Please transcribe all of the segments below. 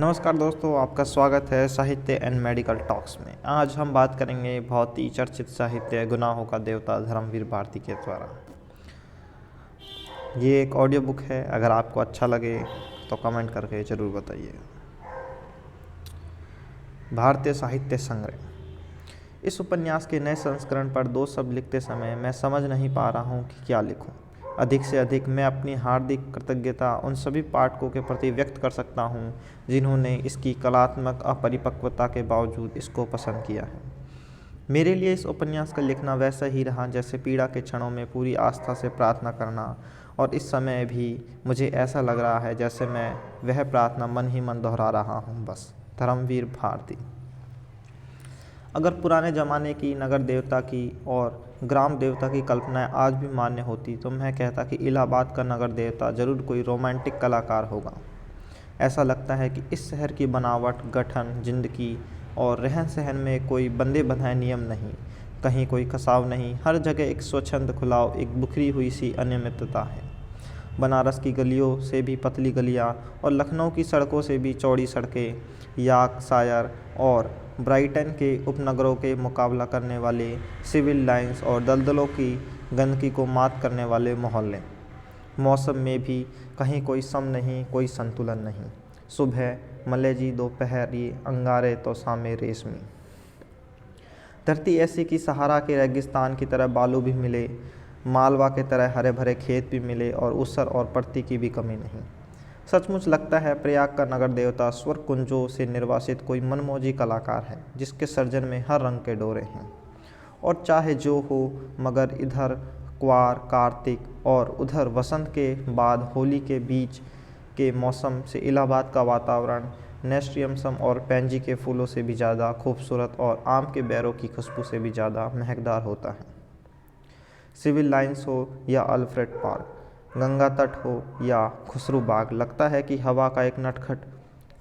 नमस्कार दोस्तों, आपका स्वागत है साहित्य एंड मेडिकल टॉक्स में। आज हम बात करेंगे बहुत ही चर्चित साहित्य गुनाहों का देवता धर्मवीर भारती के द्वारा। ये एक ऑडियो बुक है, अगर आपको अच्छा लगे तो कमेंट करके ज़रूर बताइए। भारतीय साहित्य संग्रह। इस उपन्यास के नए संस्करण पर 2 शब्द लिखते समय मैं समझ नहीं पा रहा हूँ कि क्या लिखूँ। अधिक से अधिक मैं अपनी हार्दिक कृतज्ञता उन सभी पाठकों के प्रति व्यक्त कर सकता हूँ जिन्होंने इसकी कलात्मक अपरिपक्वता के बावजूद इसको पसंद किया है। मेरे लिए इस उपन्यास का लिखना वैसा ही रहा जैसे पीड़ा के क्षणों में पूरी आस्था से प्रार्थना करना, और इस समय भी मुझे ऐसा लग रहा है जैसे मैं वह प्रार्थना मन ही मन दोहरा रहा हूँ। बस। धर्मवीर भारती। अगर पुराने ज़माने की नगर देवता की और ग्राम देवता की कल्पनाएं आज भी मान्य होती तो मैं कहता कि इलाहाबाद का नगर देवता जरूर कोई रोमांटिक कलाकार होगा। ऐसा लगता है कि इस शहर की बनावट, गठन, जिंदगी और रहन सहन में कोई बंधे बंधाए नियम नहीं, कहीं कोई कसाव नहीं। हर जगह एक स्वच्छंद खुलाव, एक बुखरी हुई सी अनियमितता है। बनारस की गलियों से भी पतली गलियां और लखनऊ की सड़कों से भी चौड़ी सड़कें, यॉर्कशायर और ब्राइटन के उपनगरों के मुकाबला करने वाले सिविल लाइंस और दलदलों की गंदगी को मात करने वाले मोहल्ले। मौसम में भी कहीं कोई सम नहीं, कोई संतुलन नहीं। सुबह मलेजी, दोपहरी अंगारे तो शामें रेशमी। धरती ऐसी कि सहारा के रेगिस्तान की तरह बालू भी मिले, मालवा के तरह हरे भरे खेत भी मिले और उसर और परती की भी कमी नहीं। सचमुच लगता है प्रयाग का नगर देवता स्वर कुंजों से निर्वासित कोई मनमौजी कलाकार है जिसके सर्जन में हर रंग के डोरे हैं। और चाहे जो हो, मगर इधर क्वार, कार्तिक और उधर वसंत के बाद होली के बीच के मौसम से इलाहाबाद का वातावरण नेस्ट्रियमसम और पैंजी के फूलों से भी ज़्यादा खूबसूरत और आम के बैरों की खुशबू से भी ज़्यादा महकदार होता है। सिविल लाइंस हो या अल्फ्रेड पार्क, गंगा तट हो या खुसरू बाग, लगता है कि हवा का एक नटखट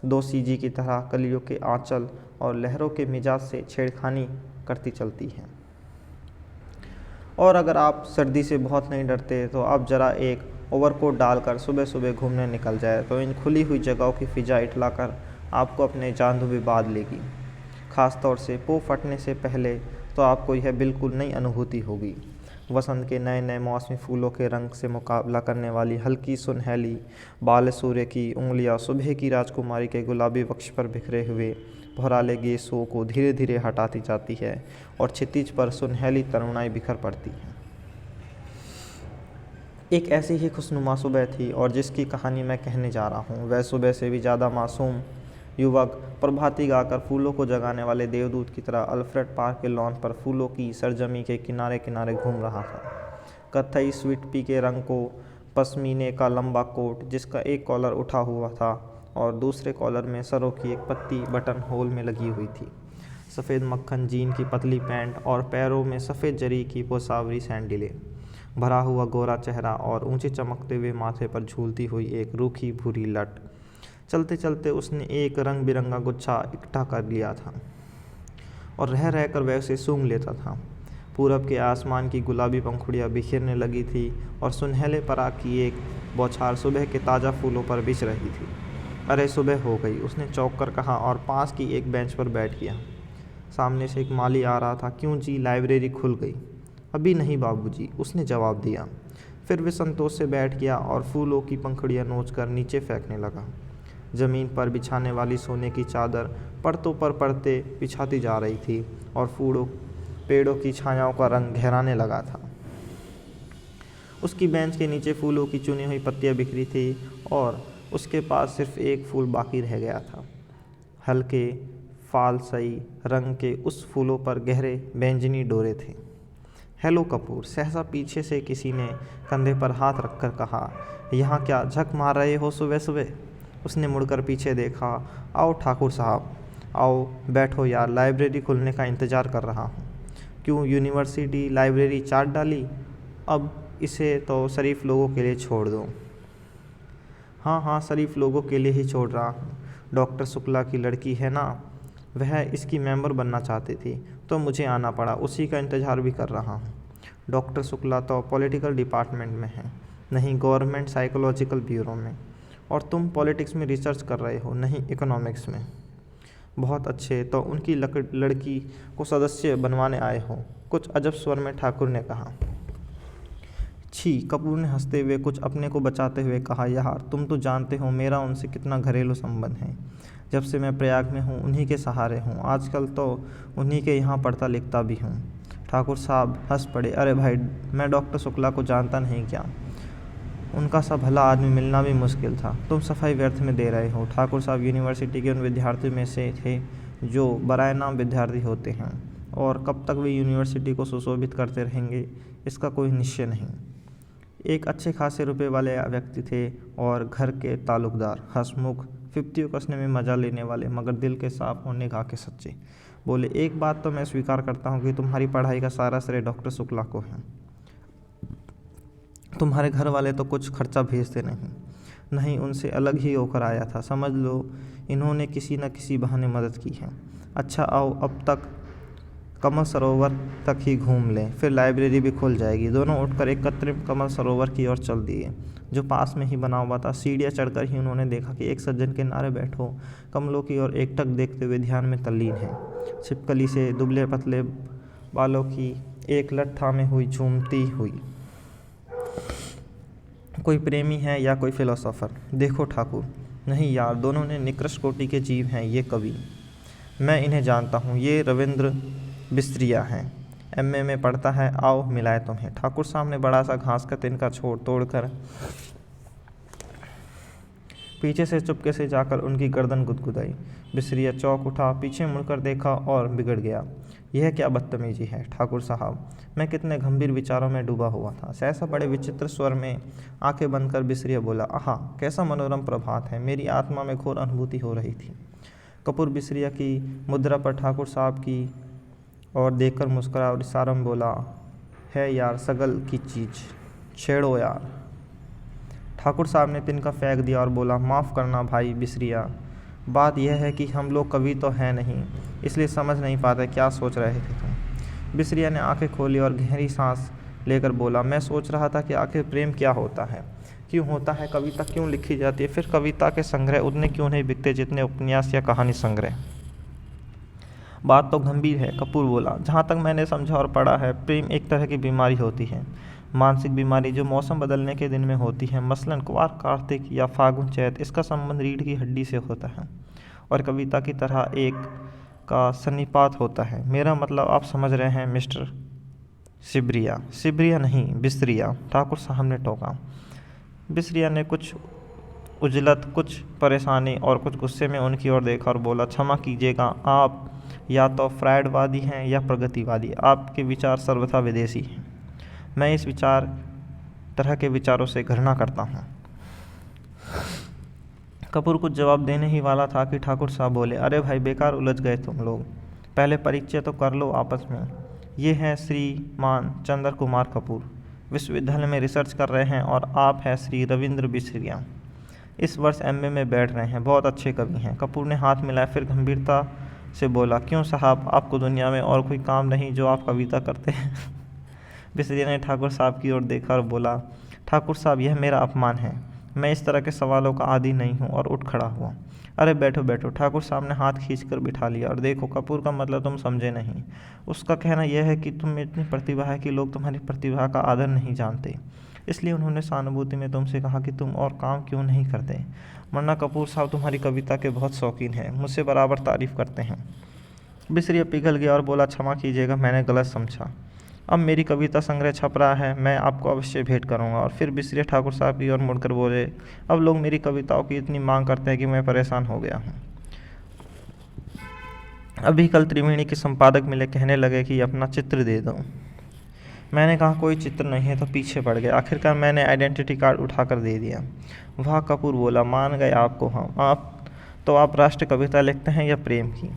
2 सीजी की तरह कलियों के आंचल और लहरों के मिजाज से छेड़खानी करती चलती है। और अगर आप सर्दी से बहुत नहीं डरते तो आप ज़रा एक ओवरकोट डालकर सुबह सुबह घूमने निकल जाए तो इन खुली हुई जगहों की फिजा इठलाकर आपको अपने जांघ बांध लेगी। ख़ास तौर से पो फटने से पहले तो आपको यह बिल्कुल नई अनुभूति होगी। वसंत के नए नए मौसमी फूलों के रंग से मुकाबला करने वाली हल्की सुनहली बाल सूर्य की उंगलियां सुबह की राजकुमारी के गुलाबी वक्ष पर बिखरे हुए भौराले गेसों को धीरे धीरे हटाती जाती है और क्षितिज पर सुनहली तरुणाई बिखर पड़ती है। एक ऐसी ही खुशनुमा सुबह थी और जिसकी कहानी मैं कहने जा रहा हूँ वह सुबह से भी ज़्यादा मासूम युवक प्रभाती गाकर फूलों को जगाने वाले देवदूत की तरह अल्फ्रेड पार्क के लॉन पर फूलों की सरजमी के किनारे किनारे घूम रहा था। कत्थई स्वीट पी के रंग को पश्मीने का लंबा कोट जिसका एक कॉलर उठा हुआ था और दूसरे कॉलर में सरों की एक पत्ती बटन होल में लगी हुई थी, सफ़ेद मक्खन जीन की पतली पैंट और पैरों में सफ़ेद जरी की पोसावरी सैंडलें, भरा हुआ गोरा चेहरा और ऊंचे चमकते हुए माथे पर झूलती हुई एक रूखी भूरी लट। चलते चलते उसने एक रंग बिरंगा गुच्छा इकट्ठा कर लिया था और रह रहकर वह उसे सूंघ लेता था। पूरब के आसमान की गुलाबी पंखुड़ियाँ बिखरने लगी थी और सुनहले पराग की एक बौछार सुबह के ताज़ा फूलों पर बिछ रही थी। अरे सुबह हो गई, उसने चौंक कर कहा और पास की एक बेंच पर बैठ गया। सामने से एक माली आ रहा था। क्यों जी, लाइब्रेरी खुल गई? अभी नहीं बाबूजी, उसने जवाब दिया। फिर वह संतोष से बैठ गया और फूलों की पंखुड़ियाँ नोच कर नीचे फेंकने लगा। ज़मीन पर बिछाने वाली सोने की चादर परतों पर परतें बिछाती जा रही थी और पेड़ों की छायाओं का रंग गहराने लगा था। उसकी बेंच के नीचे फूलों की चुनी हुई पत्तियां बिखरी थी और उसके पास सिर्फ एक फूल बाकी रह गया था। हल्के फालसई रंग के उस फूलों पर गहरे बैंगनी डोरे थे। हेलो कपूर, सहसा पीछे से किसी ने कंधे पर हाथ रखकर कहा। यहाँ क्या झक मार रहे हो सुबह सुबह? उसने मुड़कर पीछे देखा। आओ ठाकुर साहब, आओ बैठो यार, लाइब्रेरी खुलने का इंतज़ार कर रहा हूँ। क्यों यूनिवर्सिटी लाइब्रेरी चाट डाली? अब इसे तो शरीफ लोगों के लिए छोड़ दो। हाँ हाँ, शरीफ लोगों के लिए ही छोड़ रहा हूँ। डॉक्टर शुक्ला की लड़की है ना, वह इसकी मेंबर बनना चाहती थी तो मुझे आना पड़ा, उसी का इंतज़ार भी कर रहा हूँ। डॉक्टर शुक्ला तो पॉलिटिकल डिपार्टमेंट में है, नहीं गवर्नमेंट साइकोलॉजिकल ब्यूरो में। और तुम पॉलिटिक्स में रिसर्च कर रहे हो, नहीं इकोनॉमिक्स में। बहुत अच्छे, तो उनकी लड़की को सदस्य बनवाने आए हो, कुछ अजब स्वर में ठाकुर ने कहा। छी, कपूर ने हंसते हुए कुछ अपने को बचाते हुए कहा, यार तुम तो जानते हो मेरा उनसे कितना घरेलू संबंध है। जब से मैं प्रयाग में हूँ उन्हीं के सहारे हूँ, आजकल तो उन्हीं के यहाँ पढ़ता लिखता भी हूँ। ठाकुर साहब हंस पड़े। अरे भाई, मैं डॉक्टर शुक्ला को जानता नहीं क्या? उनका सा भला आदमी मिलना भी मुश्किल था। तुम सफाई व्यर्थ में दे रहे हो। ठाकुर साहब यूनिवर्सिटी के उन विद्यार्थियों में से थे जो बराए नाम विद्यार्थी होते हैं, और कब तक वे यूनिवर्सिटी को सुशोभित करते रहेंगे इसका कोई निश्चय नहीं। एक अच्छे खासे रुपए वाले व्यक्ति थे और घर के ताल्लुकदार, हंसमुख, फिफ्तियों कसने में मजा लेने वाले, मगर दिल के साफ और निगाह के सच्चे। बोले, एक बात तो मैं स्वीकार करता हूँ कि तुम्हारी पढ़ाई का सारा श्रेय डॉक्टर शुक्ला को है। तुम्हारे घर वाले तो कुछ खर्चा भेजते नहीं, उनसे अलग ही होकर आया था। समझ लो इन्होंने किसी न किसी बहाने मदद की है। अच्छा आओ, अब तक कमल सरोवर तक ही घूम लें, फिर लाइब्रेरी भी खुल जाएगी। दोनों उठकर एक कृत्रिम कमल सरोवर की ओर चल दिए जो पास में ही बना हुआ था। सीढ़ियाँ चढ़कर ही उन्होंने देखा कि एक सज्जन किनारे बैठो कमलों की ओर एकटक देखते हुए ध्यान में तल्लीन है। छिपकली से दुबले पतले बालों की एक लट थामे हुई झूमती हुई। कोई प्रेमी है या कोई फिलोसोफर? देखो ठाकुर, नहीं यार, दोनों ने निकृष्ट कोटि के जीव हैं। ये कवि, मैं इन्हें जानता हूँ, ये रविंद्र बिस्त्रिया हैं, एमए में पढ़ता है। आओ मिलाए तुम्हें। ठाकुर साहब ने बड़ा सा घास का तिनका तोड़कर पीछे से चुपके से जाकर उनकी गर्दन गुदगुदाई। बिस्त्रिया चौंक उठा, पीछे मुड़कर देखा और बिगड़ गया। यह क्या बदतमीजी है ठाकुर साहब? मैं कितने गंभीर विचारों में डूबा हुआ था। सहसा बड़े विचित्र स्वर में आंखें बंद कर बिस्त्रिया बोला, आहा कैसा मनोरम प्रभात है। मेरी आत्मा में घोर अनुभूति हो रही थी। कपूर बिस्त्रिया की मुद्रा पर ठाकुर साहब की और देखकर मुस्कुरा और इशारों में बोला, है यार सगल की चीज़, छेड़ो यार। ठाकुर साहब ने तिनका फेंक दिया और बोला, माफ़ करना भाई बिस्त्रिया, बात यह है कि हम लोग कवि तो हैं नहीं, इसलिए समझ नहीं पाते क्या सोच रहे थे तुम। बिस्त्रिया ने आंखें खोली और गहरी सांस लेकर बोला, मैं सोच रहा था कि आखिर प्रेम क्या होता है, क्यों होता है, कविता क्यों लिखी जाती है, फिर कविता के संग्रह उतने क्यों नहीं बिकते जितने उपन्यास या कहानी संग्रह। बात तो गंभीर है, कपूर बोला। जहाँ तक मैंने समझा और पढ़ा है, प्रेम एक तरह की बीमारी होती है, मानसिक बीमारी जो मौसम बदलने के दिन में होती है, मसलन कुवार कार्तिक या फागुन चैत। इसका संबंध रीढ़ की हड्डी से होता है और कविता की तरह एक का सन्निपात होता है। मेरा मतलब आप समझ रहे हैं मिस्टर सिब्रिया? सिब्रिया नहीं, बिस्त्रिया, ठाकुर साहब ने टोका। बिस्त्रिया ने कुछ उजलत, कुछ परेशानी और कुछ गुस्से में उनकी ओर देखा और बोला, क्षमा कीजिएगा, आप या तो फ्रायडवादी हैं या प्रगतिवादी। आपके विचार सर्वथा विदेशी हैं। मैं इस तरह के विचारों से घृणा करता हूँ। कपूर कुछ जवाब देने ही वाला था कि ठाकुर साहब बोले, अरे भाई बेकार उलझ गए तुम लोग, पहले परिचय तो कर लो आपस में। ये हैं श्रीमान चंद्र कुमार कपूर, विश्वविद्यालय में रिसर्च कर रहे हैं, और आप हैं श्री रविंद्र बिस्त्रिया, इस वर्ष एमए में बैठ रहे हैं, बहुत अच्छे कवि हैं। कपूर ने हाथ मिलाया, फिर गंभीरता से बोला, क्यों साहब, आपको दुनिया में और कोई काम नहीं जो आप कविता करते हैं? बिस्त्रिया ने ठाकुर साहब की ओर देखा और बोला, ठाकुर साहब यह मेरा अपमान है, मैं इस तरह के सवालों का आदी नहीं हूँ, और उठ खड़ा हुआ। अरे बैठो बैठो। ठाकुर साहब ने हाथ खींचकर बिठा लिया। और देखो कपूर का मतलब तुम समझे नहीं। उसका कहना यह है कि तुम में इतनी प्रतिभा है कि लोग तुम्हारी प्रतिभा का आदर नहीं जानते, इसलिए उन्होंने सहानुभूति में तुमसे कहा कि तुम और काम क्यों नहीं करते, वरना कपूर साहब तुम्हारी कविता के बहुत शौकीन हैं, मुझसे बराबर तारीफ़ करते हैं। बिस्त्रिया पिघल गया और बोला, क्षमा कीजिएगा, मैंने गलत समझा। अब मेरी कविता संग्रह छप रहा है, मैं आपको अवश्य भेंट करूंगा। और फिर बिस्त्रिया ठाकुर साहब की ओर मुड़कर बोले, अब लोग मेरी कविताओं की इतनी मांग करते हैं कि मैं परेशान हो गया हूँ। अभी कल त्रिवेणी के संपादक मिले, कहने लगे कि अपना चित्र दे दो। मैंने कहा कोई चित्र नहीं है, तो पीछे पड़ गए। आखिरकार मैंने आइडेंटिटी कार्ड उठाकर दे दिया। वाह, कपूर बोला, मान गए आपको हम। आप राष्ट्र कविता लिखते हैं या प्रेम की?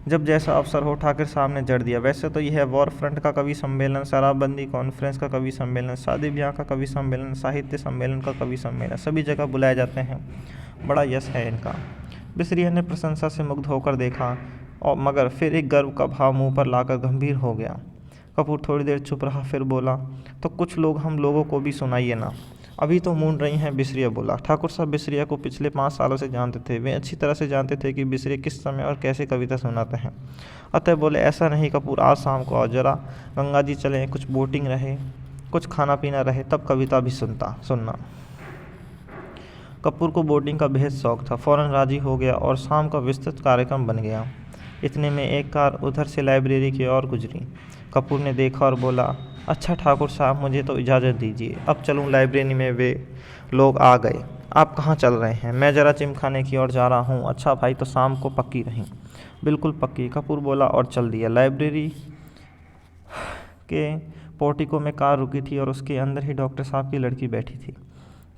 जब जैसा अवसर हो, ठाकुर साहब ने जड़ दिया। वैसे तो यह वॉर फ्रंट का कवि सम्मेलन, शराबबंदी कॉन्फ्रेंस का कवि सम्मेलन, शादी ब्याह का कवि सम्मेलन, साहित्य सम्मेलन का कवि सम्मेलन, सभी जगह बुलाए जाते हैं, बड़ा यश है इनका। बिस्त्रिया ने प्रशंसा से मुग्ध होकर देखा, और मगर फिर एक गर्व का भाव मुंह पर लाकर गंभीर हो गया। कपूर थोड़ी देर चुप रहा, फिर बोला, तो कुछ लोग हम लोगों को भी सुनाइए ना। अभी तो मूंड रही हैं, बिसरिया बोला। ठाकुर साहब बिसरिया को पिछले 5 सालों से जानते थे। वे अच्छी तरह से जानते थे कि बिसरिया किस समय और कैसे कविता सुनाते हैं। अतः बोले, ऐसा नहीं कपूर, आज शाम को आओ, जरा गंगा जी चलें, कुछ बोटिंग रहे, कुछ खाना पीना रहे, तब कविता भी सुनना। कपूर को बोटिंग का बेहद शौक था। फ़ौरन राजी हो गया और शाम का विस्तृत कार्यक्रम बन गया। इतने में एक कार उधर से लाइब्रेरी की ओर गुजरी। कपूर ने देखा और बोला, अच्छा ठाकुर साहब, मुझे तो इजाज़त दीजिए, अब चलूँ लाइब्रेरी में। वे लोग आ गए। आप कहाँ चल रहे हैं? मैं ज़रा जिमखाने की ओर जा रहा हूँ। अच्छा भाई, तो शाम को पक्की रहीं? बिल्कुल पक्की, कपूर बोला और चल दिया। लाइब्रेरी के पोर्टिको में कार रुकी थी और उसके अंदर ही डॉक्टर साहब की लड़की बैठी थी।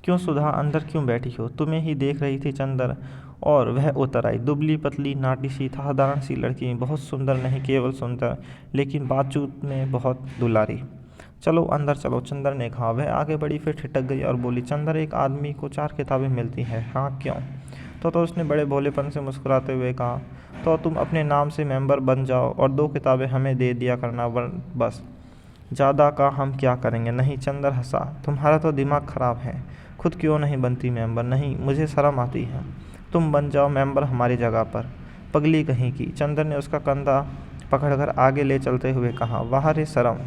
क्यों सुधा, अंदर क्यों बैठी हो? तुम्हें ही देख रही थी चंदर। और वह उतर आई। दुबली पतली नाटी सी साधारण सी लड़की, बहुत सुंदर नहीं केवल सुंदर, लेकिन बातचीत में बहुत दुलारी। चलो अंदर चलो, चंदर ने कहा। वह आगे बढ़ी, फिर ठिठक गई और बोली, चंदर, एक आदमी को 4 किताबें मिलती हैं। हाँ, क्यों? तो उसने बड़े भोलेपन से मुस्कुराते हुए कहा, तो तुम अपने नाम से मेंबर बन जाओ और 2 किताबें हमें दे दिया करना, बस। ज़्यादा का हम क्या करेंगे? नहीं, चंदर हंसा। तुम्हारा तो दिमाग ख़राब है। खुद क्यों नहीं बनती मेंबर? नहीं, मुझे शर्म आती है। तुम बन जाओ मेंबर हमारी जगह पर, पगली कहीं की। चंदर ने उसका कंधा पकड़कर आगे ले चलते हुए कहा, वाह रे शर्म,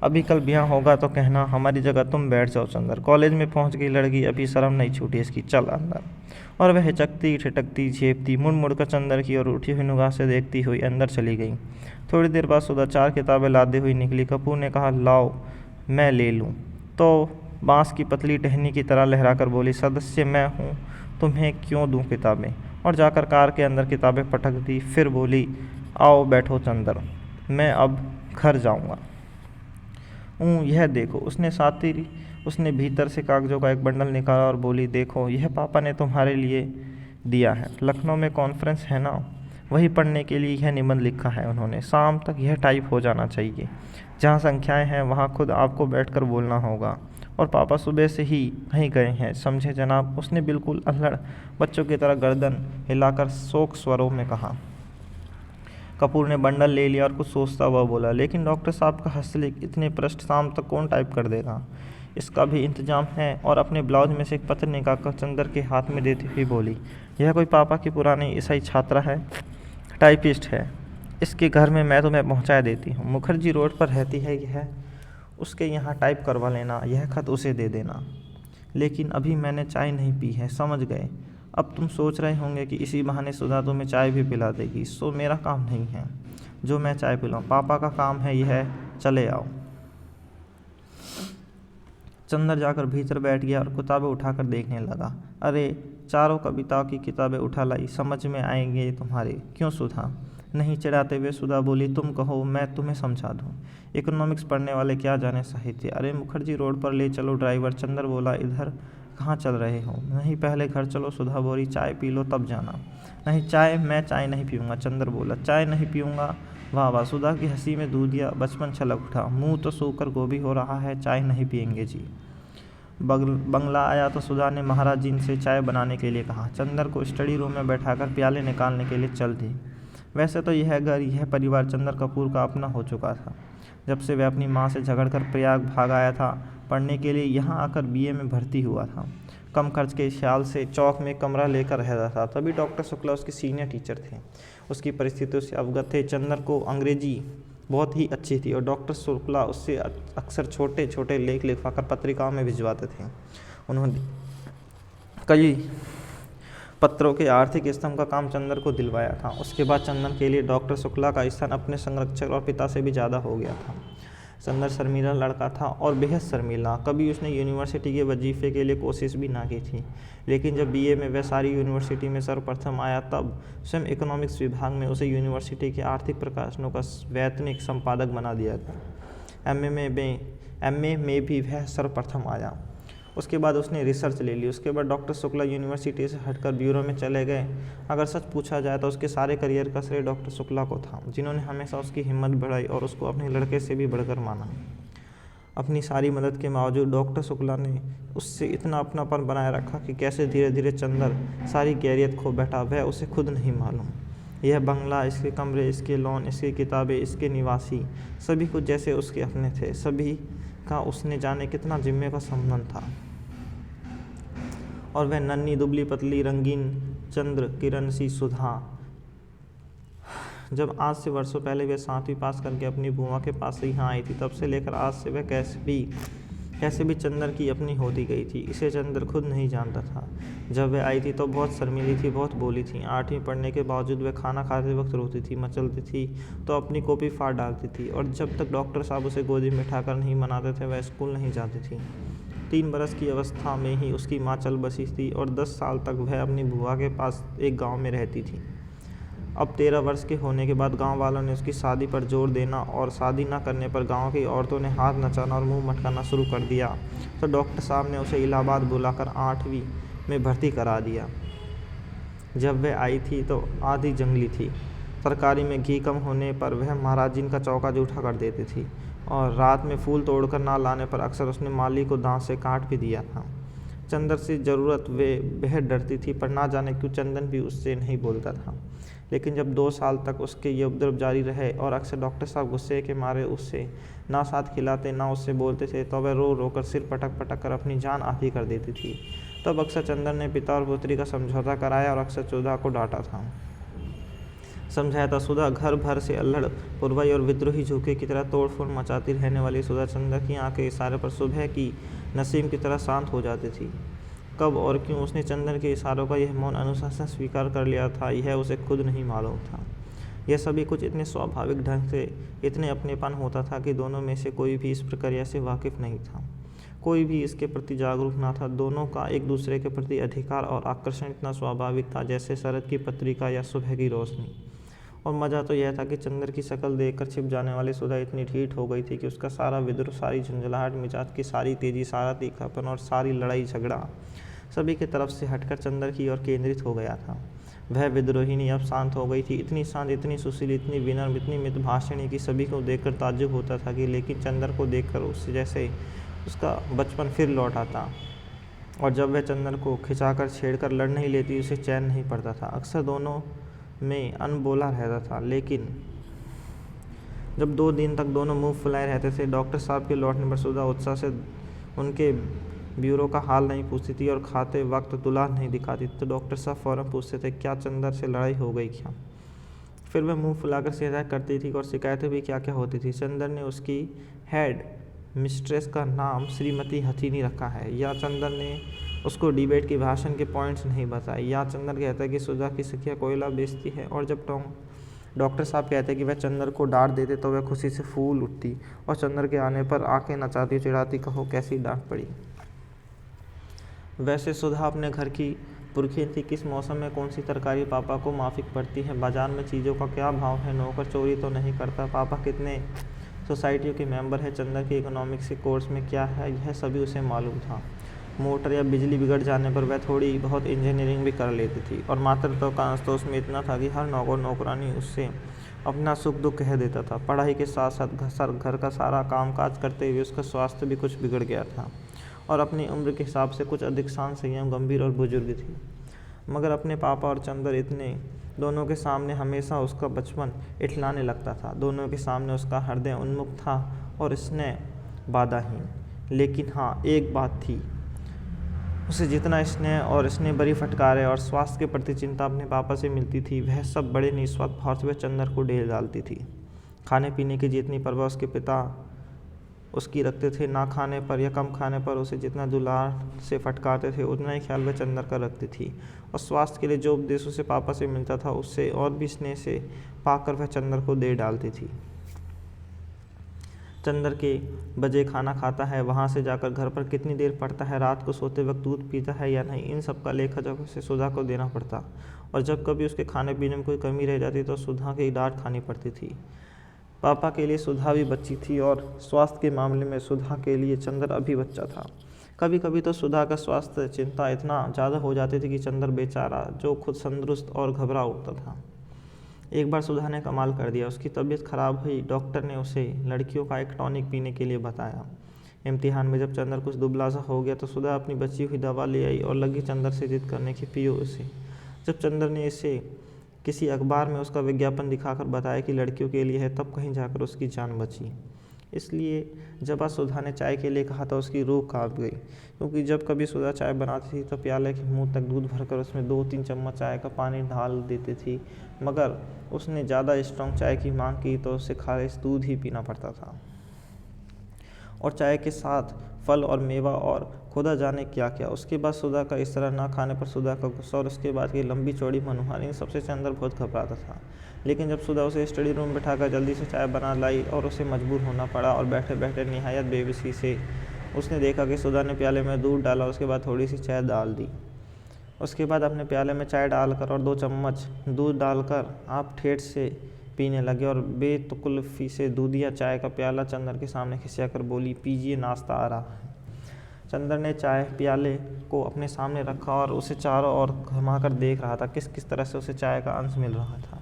अभी कल ब्याह होगा तो कहना, हमारी जगह तुम बैठ जाओ। चंदर कॉलेज में पहुंच गई लड़की, अभी शर्म नहीं छूटी इसकी, चल अंदर। और वह हिचकती ठिठकती झेपती मुड़ मुड़ कर चंदर की और उठी हुई निगाह से देखती हुई अंदर चली गई। थोड़ी देर बाद सुधा 4 किताबें लादे हुई निकली। कपूर ने कहा, लाओ मैं ले लूँ। तो बांस की पतली टहनी की तरह लहराकर बोली, सदस्य मैं हूँ, तुम्हें क्यों दूँ किताबें? और जाकर कार के अंदर किताबें पटक दी। फिर बोली, आओ बैठो चंदर, मैं अब घर जाऊँगा। यह देखो। उसने भीतर से कागजों का एक बंडल निकाला और बोली, देखो, यह पापा ने तुम्हारे लिए दिया है। लखनऊ में कॉन्फ्रेंस है ना, वही पढ़ने के लिए यह निबंध लिखा है उन्होंने। शाम तक यह टाइप हो जाना चाहिए। जहाँ संख्याएं हैं वहाँ खुद आपको बैठकर बोलना होगा। और पापा सुबह से ही कहीं गए हैं, समझे जनाब? उसने बिल्कुल अल्हड़ बच्चों की तरह गर्दन हिलाकर शोक स्वरों में कहा। कपूर ने बंडल ले लिया और कुछ सोचता हुआ बोला, लेकिन डॉक्टर साहब का हस्तलेख, इतने पृष्ठ शाम तक कौन टाइप कर देगा? इसका भी इंतजाम है। और अपने ब्लाउज में से एक पत्र निकालकर चंदर के हाथ में देती हुई बोली, यह कोई पापा की पुरानी ईसाई छात्रा है, टाइपिस्ट है। इसके घर में मैं तुम्हें पहुंचा देती हूँ। मुखर्जी रोड पर रहती है यह, उसके यहाँ टाइप करवा लेना, यह खत उसे दे देना। लेकिन अभी मैंने चाय नहीं पी है, समझ गए? अब तुम सोच रहे होंगे कि इसी बहाने सुधा तुम्हें चाय भी पिला देगी। सो मेरा काम नहीं है जो मैं चाय पिलाऊं, पापा का काम है यह। चले आओ। चंदर जाकर भीतर बैठ गया और किताबें उठाकर देखने लगा। अरे, 4 कविताओं की किताबें उठा लाई, समझ में आएंगे तुम्हारे। क्यों सुधा? नहीं, चिढ़ाते हुए सुधा बोली, तुम कहो, मैं तुम्हें समझा दूँ। इकोनॉमिक्स पढ़ने वाले क्या जाने साहित्य। अरे मुखर्जी रोड पर ले चलो ड्राइवर। चंदर बोला, इधर कहाँ चल रहे हो? नहीं, पहले घर चलो। सुधा बोली, चाय पी लो तब जाना। नहीं, मैं चाय नहीं पीऊँगा। चंदर बोला, चाय नहीं पीऊँगा? वाह वाह। सुधा की हंसी में दूधिया बचपन छलक उठा। मुँह तो सूखकर गोभी हो रहा है, चाय नहीं पियेंगे जी। बंगला आया तो सुधा ने महाराज जी से चाय बनाने के लिए कहा। चंदर को स्टडी रूम में बैठाकर प्याले निकालने के लिए चल दी। वैसे तो यह घर, यह परिवार चंदर कपूर का अपना हो चुका था। जब से वह अपनी माँ से झगड़कर प्रयाग भाग आया था पढ़ने के लिए, यहाँ आकर बीए में भर्ती हुआ था। कम खर्च के ख्याल से चौक में कमरा लेकर रहता था। तभी डॉक्टर शुक्ला उसके सीनियर टीचर थे, उसकी परिस्थितियों से अवगत थे। चंदर को अंग्रेजी बहुत ही अच्छी थी और डॉक्टर शुक्ला उससे अक्सर छोटे छोटे लेख लिखवाकर पत्रिकाओं में भिजवाते थे। उन्होंने कई पत्रों के आर्थिक स्तंभ का काम चंदर को दिलवाया था। उसके बाद चंदर के लिए डॉक्टर शुक्ला का स्थान अपने संरक्षक और पिता से भी ज़्यादा हो गया था। चंदर शर्मीला लड़का था और बेहद शर्मीला। कभी उसने यूनिवर्सिटी के वजीफे के लिए कोशिश भी ना की थी, लेकिन जब बीए में वह सारी यूनिवर्सिटी में सर्वप्रथम आया, तब स्वयं इकोनॉमिक्स विभाग में उसे यूनिवर्सिटी के आर्थिक प्रकाशनों का वैतनिक संपादक बना दिया गया। एमए में भी वह सर्वप्रथम आया। उसके बाद उसने रिसर्च ले ली। उसके बाद डॉक्टर शुक्ला यूनिवर्सिटी से हटकर ब्यूरो में चले गए। अगर सच पूछा जाए तो उसके सारे करियर का श्रेय डॉक्टर शुक्ला को था, जिन्होंने हमेशा उसकी हिम्मत बढ़ाई और उसको अपने लड़के से भी बढ़कर माना। अपनी सारी मदद के बावजूद डॉक्टर शुक्ला ने उससे इतना अपनापन बनाए रखा कि कैसे धीरे धीरे चंदर सारी गैरियत खो बैठा, वह उसे खुद नहीं मालूम। यह बंगला, इसके कमरे, इसके लॉन, इसकी किताबें, इसके निवासी, सभी कुछ जैसे उसके अपने थे। सभी का उसने जाने कितना जिम्मे का संबंध था। और वह नन्ही दुबली पतली रंगीन चंद्र किरण सी सुधा, जब आज से वर्षों पहले वह 7वीं पास करके अपनी बुआ के पास से यहाँ आई थी, तब से लेकर आज से वह कैसे भी चंदर की अपनी होती गई थी, इसे चंदर खुद नहीं जानता था। जब वह आई थी तो बहुत शर्मीली थी, बहुत बोली थी। 8वीं पढ़ने के बावजूद वह खाना खाते वक्त रोती थी, मचलती थी तो अपनी कॉपी फाड़ डालती थी, और जब तक डॉक्टर साहब उसे गोदी में उठाकर नहीं मनाते थे वह स्कूल नहीं जाती थी। 3 बरस की अवस्था में ही उसकी माँ चल बसी थी और 10 साल तक वह अपनी बुआ के पास एक गाँव में रहती थी। अब 13 वर्ष के होने के बाद गांव वालों ने उसकी शादी पर जोर देना और शादी न करने पर गांव की औरतों ने हाथ नचाना और मुंह मटकाना शुरू कर दिया, तो डॉक्टर साहब ने उसे इलाहाबाद बुलाकर 8वीं में भर्ती करा दिया। जब वह आई थी तो आधी जंगली थी। तरकारी में घी कम होने पर वह महाराजिन का चौका जूठा कर देती थी, और रात में फूल तोड़कर ना लाने पर अक्सर उसने माली को दांत से काट भी दिया था। चंदर से ज़रूरत वे बेहद डरती थी, पर ना जाने क्यों चंदन भी उससे नहीं बोलता था। लेकिन जब 2 साल तक उसके ये उपद्रव जारी रहे और अक्सर डॉक्टर साहब गुस्से के मारे उससे ना साथ खिलाते ना उससे बोलते थे, तो वह रो रो कर सिर पटक पटक कर अपनी जान आधी कर देती थी। तब अक्सर चंदन ने पिता और पुत्री का समझौता कराया और अक्सर सुधा को डांटा था, समझाया था। सुधा घर भर से अल्हड़ पुरवाई और विद्रोही झोंके की तरह तोड़फोड़ मचाती रहने वाली सुधा चंदर की आंखें इशारे पर सुबह की नसीम की तरह शांत हो जाती थी। कब और क्यों उसने चंदन के इशारों का यह मौन अनुशासन स्वीकार कर लिया था, यह उसे खुद नहीं मालूम था। यह सभी कुछ इतने स्वाभाविक ढंग से, इतने अपनेपन होता था कि दोनों में से कोई भी इस प्रक्रिया से वाकिफ नहीं था, कोई भी इसके प्रति जागरूक ना था। दोनों का एक दूसरे के प्रति अधिकार और आकर्षण इतना स्वाभाविक था जैसे शरद की पत्रिका या सुबह की रोशनी। और मज़ा तो यह था कि चंदर की शक्ल देखकर छिप जाने वाली सुधा इतनी ढीठ हो गई थी कि उसका सारा विद्रोह, सारी झंझलाहट, मिजाज की सारी तेज़ी, सारा तीखापन और सारी लड़ाई झगड़ा सभी की तरफ से हटकर चंदर की ओर केंद्रित हो गया था। वह विद्रोहिणी अब शांत हो गई थी, इतनी शांत, इतनी सुशील, इतनी विनम्र, इतनी मितभाषिणी कि सभी को देखकर ताज्जुब होता था कि लेकिन चंदर को देखकर उससे जैसे उसका बचपन फिर लौट आता। और जब वह चंदर को खिंचाकर छेड़कर लड़ नहीं लेती, उसे चैन नहीं पड़ता था। अक्सर दोनों में अनबोला रहता था, लेकिन जब 2 दिन तक दोनों मुंह फुलाए रहते थे, डॉक्टर साहब के लौटने पर सुधा उत्साह से उनके ब्यूरो का हाल नहीं पूछती थी और खाते वक्त दुलार नहीं दिखाती थी, तो डॉक्टर साहब फ़ौरन पूछते थे, क्या चंदर से लड़ाई हो गई क्या? फिर वह मुंह फुलाकर शिकायत करती थी, और शिकायतें भी क्या क्या होती थी। चंदर ने उसकी हेड मिस्ट्रेस का नाम श्रीमती हथीनी रखा है, या चंदर ने उसको डिबेट के भाषण के पॉइंट्स नहीं बताए, या चंदर कहता है कि सुधा की सखिया कोयला बेचती है, और जब डॉक्टर साहब कहते हैं कि वह चंदर को डांट देते तो वह खुशी से फूल उठती, और चंदर के आने पर आंखें नचाती चिढ़ाती, कहो कैसी डांट पड़ी। वैसे सुधा अपने घर की पुरखी थी, किस मौसम में कौन सी तरकारी पापा को माफिक पड़ती है, बाजार में चीज़ों का क्या भाव है, नौकर चोरी तो नहीं करता, पापा कितने सोसाइटियों के मेंबर है, चंदर के इकोनॉमिक्स के कोर्स में क्या है, यह सभी उसे मालूम था। मोटर या बिजली बिगड़ जाने पर वह थोड़ी बहुत इंजीनियरिंग भी कर लेती थी, और मातृत्व का अंश तो उसमें इतना था कि हर नौकर नौकरानी उससे अपना सुख दुख कह देता था। पढ़ाई के साथ साथ घर का सारा कामकाज करते हुए उसका स्वास्थ्य भी कुछ बिगड़ गया था, और अपनी उम्र के हिसाब से कुछ अधिक शांत, संयम, गंभीर और बुजुर्ग थी। मगर अपने पापा और चंदर इतने दोनों के सामने हमेशा उसका बचपन इठलाने लगता था। दोनों के सामने उसका हृदय उन्मुख था और स्नेह बाधाहीन। लेकिन हाँ, एक बात थी, उसे जितना स्नेह भरी फटकारे और स्वास्थ्य के प्रति चिंता अपने पापा से मिलती थी, वह सब बड़े निस्वार्थ भाव से वह चंदर को ढेल डालती थी। खाने पीने की जितनी परवाह उसके पिता उसकी रखते थे, ना खाने पर या कम खाने पर उसे जितना दुलार से फटकारते थे, उतना ही ख्याल वह चंदर का रखती थी। और स्वास्थ्य के लिए जो उपदेश उसे पापा से मिलता था, उससे और भी स्नेह से पाकर वह चंदर को दे डालती थी। चंदर के बजे खाना खाता है, वहाँ से जाकर घर पर कितनी देर पढ़ता है, रात को सोते वक्त दूध पीता है या नहीं, इन सब का लेखा जोखा उसे सुधा को देना पड़ता। और जब कभी उसके खाने पीने में कोई कमी रह जाती तो सुधा की डांट खानी पड़ती थी। पापा के लिए सुधा भी बच्ची थी, और स्वास्थ्य के मामले में सुधा के लिए चंदर अभी बच्चा था। कभी कभी तो सुधा का स्वास्थ्य चिंता इतना ज़्यादा हो जाती थी कि चंदर बेचारा, जो खुद तंदुरुस्त और घबरा उठता था। एक बार सुधा ने कमाल कर दिया, उसकी तबीयत खराब हुई। डॉक्टर ने उसे लड़कियों का एक टॉनिक पीने के लिए बताया। इम्तिहान में जब चंदर कुछ दुबला सा हो गया तो सुधा अपनी बची हुई दवा ले आई और लगी चंदर से जिद करने की, पियो इसे। जब चंदर ने इसे किसी अखबार में उसका विज्ञापन दिखाकर बताया कि लड़कियों के लिए है, तब कहीं जाकर उसकी जान बची। इसलिए जब आज सुधा ने चाय के लिए कहा तो उसकी रूह कांप गई, क्योंकि जब कभी सुधा चाय बनाती थी तो प्याले के मुंह तक दूध भरकर उसमें 2-3 चम्मच चाय का पानी डाल देती थी, मगर उसने ज़्यादा स्ट्रॉन्ग चाय की मांग की तो उसे खालिस दूध ही पीना पड़ता था। और चाय के साथ फल और मेवा और खुदा जाने क्या क्या। उसके बाद सुधा का इस तरह ना खाने पर सुधा का गुस्सा और उसके बाद की लंबी चौड़ी मनोहारी सबसे चंदर बहुत घबराता था। लेकिन जब सुधा उसे स्टडी रूम में बिठाकर जल्दी से चाय बना लाई और उसे मजबूर होना पड़ा और बैठे बैठे निहायत बेबसी से उसने देखा कि सुधा ने प्याले में दूध डाला, उसके बाद थोड़ी सी चाय डाल दी। उसके बाद अपने प्याले में चाय डालकर और 2 चम्मच दूध डालकर आप ठेठ से पीने लगे और बेतकल्लुफ़ी से दूधिया चाय का प्याला चंदर के सामने खिंचा कर बोली, पीजिए, नाश्ता आ रहा है। चंदर ने चाय प्याले को अपने सामने रखा और उसे चारों ओर घुमाकर देख रहा था, किस किस तरह से उसे चाय का अंश मिल रहा था।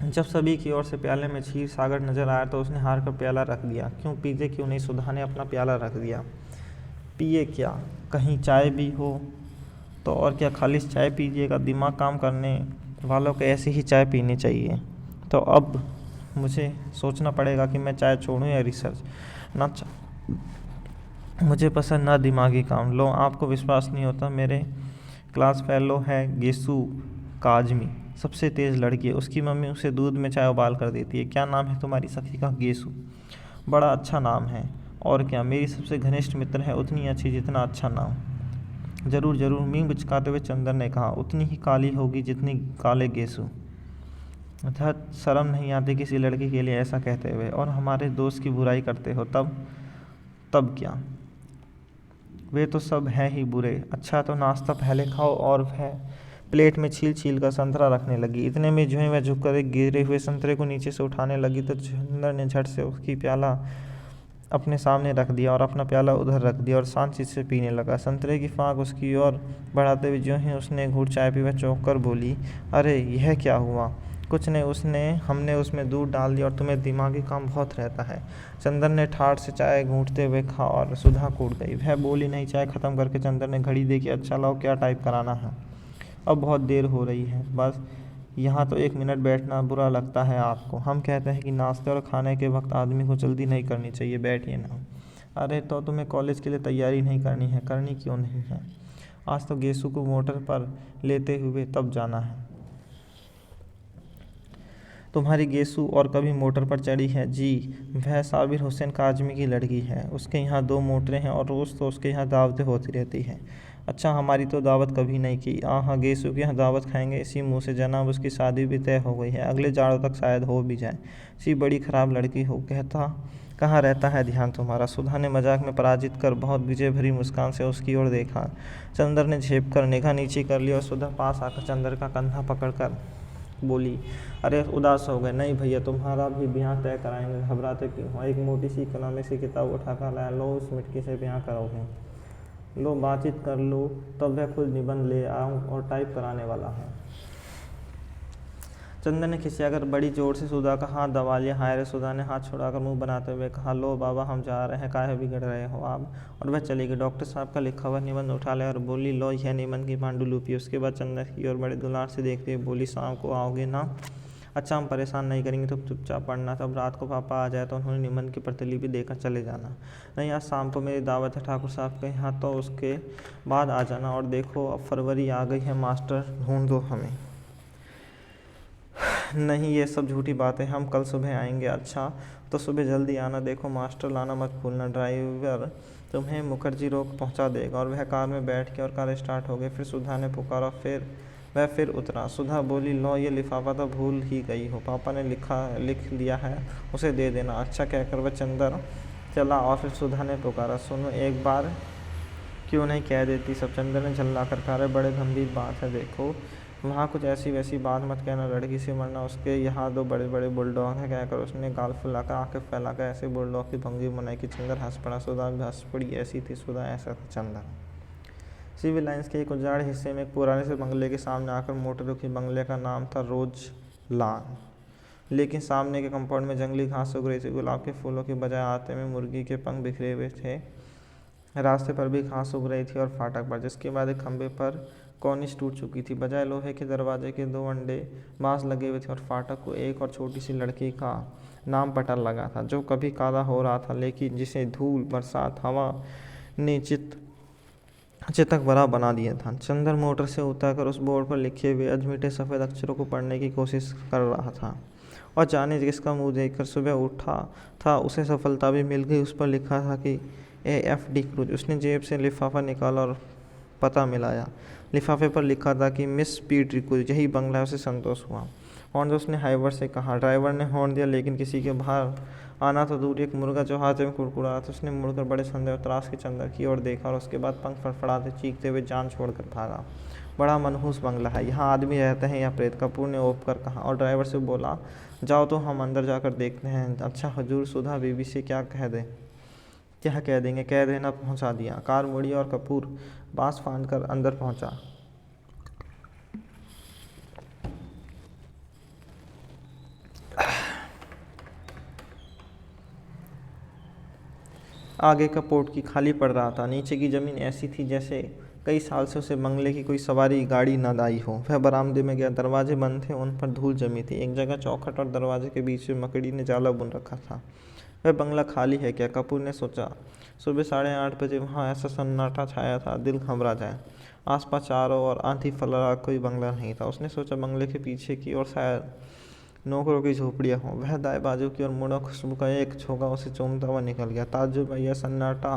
जब सभी की ओर से प्याले में क्षीर सागर नजर आया तो उसने हार कर प्याला रख दिया। क्यों पीजिए क्यों नहीं, सुधा ने अपना प्याला रख दिया। पिए क्या, कहीं चाय भी हो तो, और क्या खालिस चाय पीजिएगा, दिमाग काम करने वालों को ऐसी ही चाय पीनी चाहिए। तो अब मुझे सोचना पड़ेगा कि मैं चाय छोड़ूं या रिसर्च ना। मुझे पसंद ना दिमागी काम। लो, आपको विश्वास नहीं होता, मेरे क्लास फेलो है गेसु काजमी, सबसे तेज़ लड़की है। उसकी मम्मी उसे दूध में चाय उबाल कर देती है। क्या नाम है तुम्हारी सखी का? गेसु। बड़ा अच्छा नाम है, और क्या, मेरी सबसे घनिष्ठ मित्र है, उतनी अच्छी जितना अच्छा नाम। ज़रूर ज़रूर, मींग बिचकाते हुए चंदर ने कहा। उतनी ही काली होगी जितनी काले गेसु। धत, शर्म नहीं आती किसी लड़की के लिए ऐसा कहते हुए, और हमारे दोस्त की बुराई करते हो। तब क्या, वे तो सब हैं ही बुरे। अच्छा तो नाश्ता पहले खाओ। और वह प्लेट में छील छील का संतरा रखने लगी। इतने में जो ही वह झुककर एक गिरे हुए संतरे को नीचे से उठाने लगी तो चंदर ने झट से उसकी प्याला अपने सामने रख दिया और अपना प्याला उधर रख दिया और शांति से पीने लगा। संतरे की फाँक उसकी ओर बढ़ाते हुए जो ही उसने घूंट चाय पी वह चौंक कर बोली, अरे यह क्या हुआ? कुछ नहीं, हमने उसमें दूध डाल दिया और तुम्हें दिमागी काम बहुत रहता है। चंदर ने ठाठ से चाय घूंटते हुए कहा और सुधा कूट गई। वह बोली नहीं। चाय ख़त्म करके चंदर ने घड़ी देखी। अच्छा लाओ, क्या टाइप कराना है? अब बहुत देर हो रही है, बस यहाँ तो 1 मिनट बैठना बुरा लगता है आपको। हम कहते हैं कि नाश्ते और खाने के वक्त आदमी को जल्दी नहीं करनी चाहिए, बैठिए ना। अरे तो तुम्हें कॉलेज के लिए तैयारी नहीं करनी है? करनी क्यों नहीं है? आज तो गेसु को मोटर पर लेते हुए तब जाना है। तुम्हारी गेसु और कभी मोटर पर चढ़ी है? जी, वह साबिर हुसैन काजमी की लड़की है। उसके यहाँ 2 मोटरें हैं और रोज़ तो उसके यहाँ दावतें होती रहती हैं। अच्छा, हमारी तो दावत कभी नहीं की। हाँ, गेसु के यहाँ दावत खाएंगे इसी मुँह से। जनाब, उसकी शादी भी तय हो गई है, अगले जाड़ों तक शायद हो भी जाए। सी बड़ी ख़राब लड़की हो। कहता कहाँ रहता है ध्यान तुम्हारा? सुधा ने मजाक में पराजित कर बहुत विजय भरी मुस्कान से उसकी ओर देखा। चंदर ने झेप कर निगाह नीचे कर ली और सुधा पास आकर चंदर का कंधा पकड़कर बोली, अरे उदास हो गए? नहीं भैया, तुम्हारा भी ब्याह तय कराएंगे, घबराते क्यों हो? एक मोटी सी इकोनॉमिक्स की किताब उठाकर लाया। लो, उस मिटकी से ब्याह करोगे? लो, बातचीत कर लो, तब वह खुद निबंध ले आऊँ और टाइप कराने वाला है। चंदर ने खिसियाकर बड़ी जोर से सुधा का हाथ दबा लिया। हाय रे! सुधा ने हाथ छुड़ाकर मुंह बनाते हुए कहा, लो बाबा, हम जा रहे हैं, काहे बिगड़ रहे हो आप? और वह चली गई। डॉक्टर साहब का लिखा हुआ निबंध उठा लिया और बोली, लो, यह निबंध की पांडुलिपि। उसके बाद चंदर की ओर बड़े दुलार से देखते हुए बोली, शाम को आओगे ना? अच्छा, हम परेशान नहीं करेंगे, तो चुपचाप पढ़ना। तब रात को पापा आ जाए तो उन्होंने निबंध की प्रतिलिपि देकर चले जाना। नहीं, आज शाम को मेरी दावत है ठाकुर साहब के यहाँ, तो उसके बाद आ जाना। और देखो, अब फरवरी आ गई है, मास्टर ढूंढ दो हमें। नहीं, ये सब झूठी बातें, हम कल सुबह आएंगे। अच्छा, तो सुबह जल्दी आना। देखो, मास्टर लाना मत भूलना। ड्राइवर तुम्हें मुखर्जी रोड पहुंचा देगा। और वह कार में बैठ के और कार स्टार्ट हो गई। फिर सुधा ने पुकारा, फिर उतरा। सुधा बोली, लो, ये लिफाफा तो भूल ही गई हो, पापा ने लिख लिया है, उसे दे देना। अच्छा कहकर वह चंदर चला। और फिर सुधा ने पुकारा, सुनो, एक बार क्यों नहीं कह देती सब? चंदर ने झल्ला कर कहा, बड़े गंभीर बात है, देखो वहाँ कुछ ऐसी वैसी बात मत कहना, लड़की से मरना। उसके यहाँ 2 बड़े बड़े बुलडॉग हैं। कहकर उसने गाल फुलाकर आंखें फैलाकर ऐसे बुलडॉग की भंगी बनाई कि चंदर हंस पड़ा। सुधा भी हंस पड़ी। ऐसी थी सुधा, ऐसा था चंदर। सिविल लाइन्स के एक उजाड़ हिस्से में एक पुराने से बंगले के सामने आकर मोटर रुकी। बंगले का नाम था रोज लान, लेकिन सामने के कंपाउंड में जंगली घास उग रही थी। गुलाब के फूलों के बजाय आते में मुर्गी के पंख बिखरे हुए थे। रास्ते पर भी घास उग रही थी और फाटक पर, जिसके बाद एक खंभे पर कॉर्निश टूट चुकी थी। बजाय लोहे के दरवाजे के 2 अंडे बांस लगे हुए थे और फाटक को एक और छोटी सी लड़की का नाम पटल लगा था, जो कभी काला हो रहा था, लेकिन जिसे धूल, बरसात, हवा ने चितक भरा बना दिया था। चंदर मोटर से उतरकर उस बोर्ड पर लिखे हुए अजमिटे सफ़ेद अक्षरों को पढ़ने की कोशिश कर रहा था, और जाने जिसका मुंह देखकर सुबह उठा था उसे सफलता भी मिल गई। उस पर लिखा था कि AFD क्रूज। उसने जेब से लिफाफा निकाला और पता मिलाया। लिफाफे पर लिखा था कि मिस पीटरी क्रूज, यही बंगला है। उसे संतोष हुआ। और उसने ड्राइवर से कहा। ड्राइवर ने हॉर्न दिया, लेकिन किसी के बाहर आना तो दूर, एक मुर्गा जो हाथ में कुड़कुड़ा रहा था। उसने मुड़कर बड़े संदेह और त्रास के चंदर की ओर देखा और उसके बाद पंख फड़फड़ाते चीखते हुए जान छोड़कर भागा। बड़ा मनहूस बंगला है, यहाँ आदमी रहते हैं या प्रेत? कपूर ने ओप कर कहा, और ड्राइवर से बोला, जाओ तो हम अंदर जाकर देखते हैं। अच्छा हुजूर, सुधा बीबी से क्या कह देंगे? कह देना पहुंचा दिया। कार मुड़ी और कपूर बांस फांद कर अंदर पहुंचा। आगे का पोर्टकी खाली पड़ रहा था। नीचे की ज़मीन ऐसी थी जैसे कई साल से उसे बंगले की कोई सवारी गाड़ी न आई हो। वह बरामदे में गया। दरवाजे बंद थे, उन पर धूल जमी थी। एक जगह चौखट और दरवाजे के बीच में मकड़ी ने जाला बुन रखा था। वह बंगला खाली है क्या? कपूर ने सोचा। सुबह 8:30 बजे वहाँ ऐसा सन्नाटा छाया था, दिल घबरा जाए। आसपास चारों ओर आंधी फलरा कोई बंगला नहीं था। उसने सोचा बंगले के पीछे की ओर शायद नौकरों की झोपड़ियाँ हों। वह दाएं बाजू की ओर मुड़ा। खुशबू का एक झोंका उसे चूमता हुआ निकल गया। ताज्जुब, यह सन्नाटा,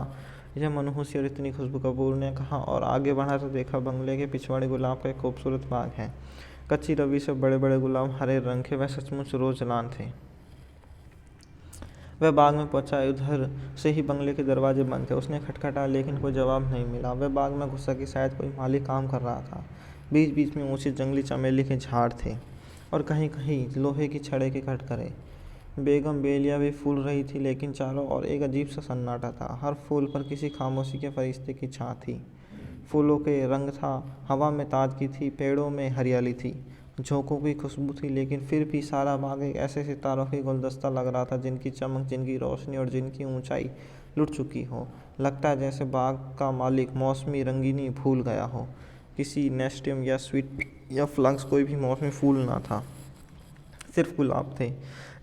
यह मनहूसी और इतनी खुशबू! कपूर ने कहा, और आगे बढ़ा तो देखा बंगले के पिछवाड़े गुलाब का एक खूबसूरत बाग है। कच्ची रवि से बड़े बड़े गुलाब हरे रंग के, वह सचमुच रोजलान थे। वह बाग में पहुंचा। उधर से ही बंगले के दरवाजे बंद थे। उसने खटखटाया, लेकिन कोई जवाब नहीं मिला। वह बाग में घुसा कि शायद कोई माली काम कर रहा था। बीच बीच में ऊंचे जंगली चमेली के झाड़ थे और कहीं कहीं लोहे की छड़े के खटखरे। बेगम बेलिया भी फूल रही थी, लेकिन चारों ओर एक अजीब सा सन्नाटा था। हर फूल पर किसी खामोशी के फरिश्ते की छाँ थी। फूलों के रंग था, हवा में ताजगी थी, पेड़ों में हरियाली थी, झोंकों की खुशबू थी, लेकिन फिर भी सारा बाग एक ऐसे सितारों की गुलदस्ता लग रहा था, जिनकी चमक, जिनकी रोशनी और जिनकी ऊंचाई लुट चुकी हो। लगता है जैसे बाग का मालिक मौसमी रंगीनी भूल गया हो। किसी नेस्टियम या स्वीट या फ्लक्स, कोई भी मौसमी फूल ना था, सिर्फ गुलाब थे।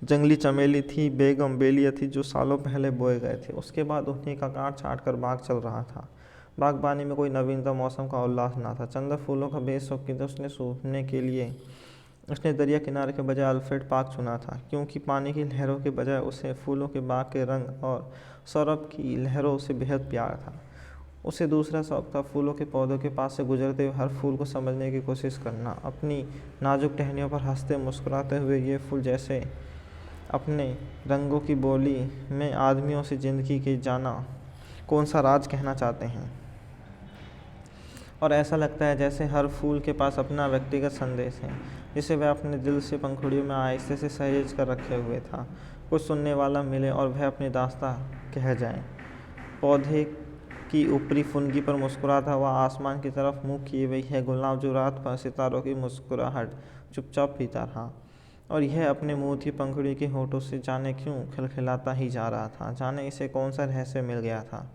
जंगली चमेली थी, बेगम बेलिया थी, जो सालों पहले बोए गए थे। उसके बाद उन्हीं का काट छाँट कर बाग चल रहा था। बागबानी में कोई नवीनता, मौसम का उल्लास ना था। चंदर फूलों का बेशौकीन था। उसने सूखने के लिए उसने दरिया किनारे के बजाय अल्फ्रेड पार्क चुना था, क्योंकि पानी की लहरों के बजाय उसे फूलों के बाग के रंग और सौरभ की लहरों से बेहद प्यार था। उसे दूसरा शौक था फूलों के पौधों के पास से गुजरते हुए हर फूल को समझने की कोशिश करना। अपनी नाजुक टहनियों पर हंसते मुस्कुराते हुए ये फूल जैसे अपने रंगों की बोली में आदमियों से ज़िंदगी के जाना कौन सा राज कहना चाहते हैं। और ऐसा लगता है जैसे हर फूल के पास अपना व्यक्तिगत संदेश है, जिसे वह अपने दिल से पंखुड़ियों में आहिस्ते से सहेज कर रखे हुए था। कुछ सुनने वाला मिले और वह अपनी दास्तां कह जाए। पौधे की ऊपरी फुनगी पर मुस्कुराता हुआ आसमान की तरफ मुँह किए हुए है गुलाब, जो रात पर सितारों की मुस्कुराहट चुपचाप पीता रहा, और यह अपने मुँह की पंखुड़ी के होठों से जाने क्यों खिलखिलाता ही जा रहा था। जाने इसे कौन सा रहस्य मिल गया था।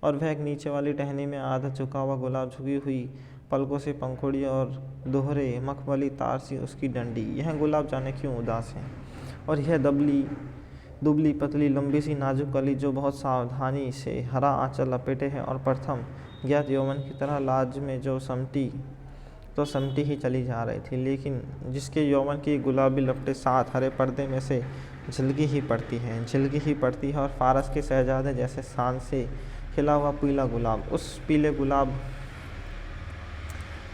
और वह एक नीचे वाली टहनी में आधा झुका हुआ गुलाब, झुकी हुई पलकों से पंखुड़ी और दोहरे मखमली तार सी उसकी डंडी। यह गुलाब जाने क्यों उदास है। और यह दुबली पतली लंबी सी नाजुक कली, जो बहुत सावधानी से हरा आंचल लपेटे है और प्रथम ज्ञात यौवन की तरह लाज में जो समटी ही चली जा रही थी, लेकिन जिसके यौवन की गुलाबी लपटें साथ हरे पर्दे में से झिलकी ही पड़ती है और फारस के शहजादे जैसे शान से खिला हुआ पीला गुलाब। उस पीले गुलाब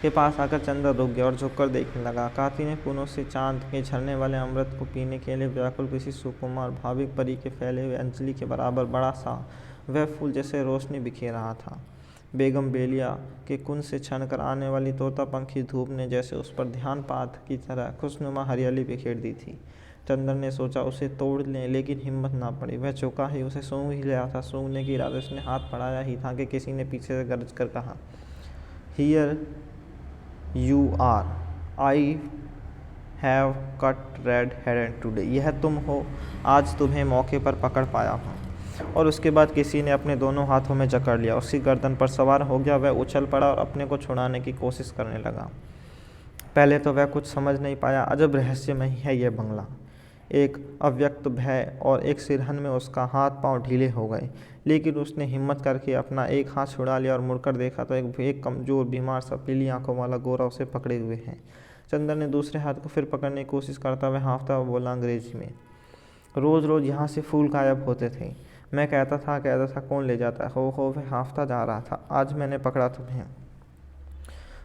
के पास आकर चंदर रुक गया और झुककर देखने लगा। कातिने पुनों से चांद के झरने वाले अमृत को पीने के लिए व्याकुल किसी सुकुमार भाविक परी के फैले हुए अंजलि के बराबर बड़ा सा वह फूल जैसे रोशनी बिखेर रहा था। बेगम बेलिया के कुंज से छन कर आने वाली तोता पंखी धूप ने जैसे उस पर ध्यानपात की तरह खुशनुमा हरियाली बिखेर दी थी। चंदर ने सोचा उसे तोड़ लें, लेकिन हिम्मत ना पड़ी। वह चौंका ही उसे सूंघ ही लिया था। सूंघने के इरादे उसने हाथ बढ़ाया ही था कि किसी ने पीछे से गरज कर कहा, here you are, I have cut red headed today. यह तुम हो, आज तुम्हें मौके पर पकड़ पाया हूँ। और उसके बाद किसी ने अपने दोनों हाथों में जकड़ लिया, उसकी गर्दन पर सवार हो गया। वह उछल पड़ा और अपने को छुड़ाने की कोशिश करने लगा। पहले तो वह कुछ समझ नहीं पाया। अजब रहस्यमयी है यह बंगला। एक अव्यक्त भय और एक सिरहन में उसका हाथ पांव ढीले हो गए, लेकिन उसने हिम्मत करके अपना एक हाथ छुड़ा लिया और मुड़कर देखा तो एक कमज़ोर बीमार सा पीली आंखों वाला गोरा उसे पकड़े हुए है। चंदर ने दूसरे हाथ को फिर पकड़ने की कोशिश करता हुआ हाँफता हुआ बोला अंग्रेजी में, रोज़ रोज़ यहाँ से फूल गायब होते थे। मैं कहता था कौन ले जाता है। हो वह हाँफता जा रहा था। आज मैंने पकड़ा तुम्हें।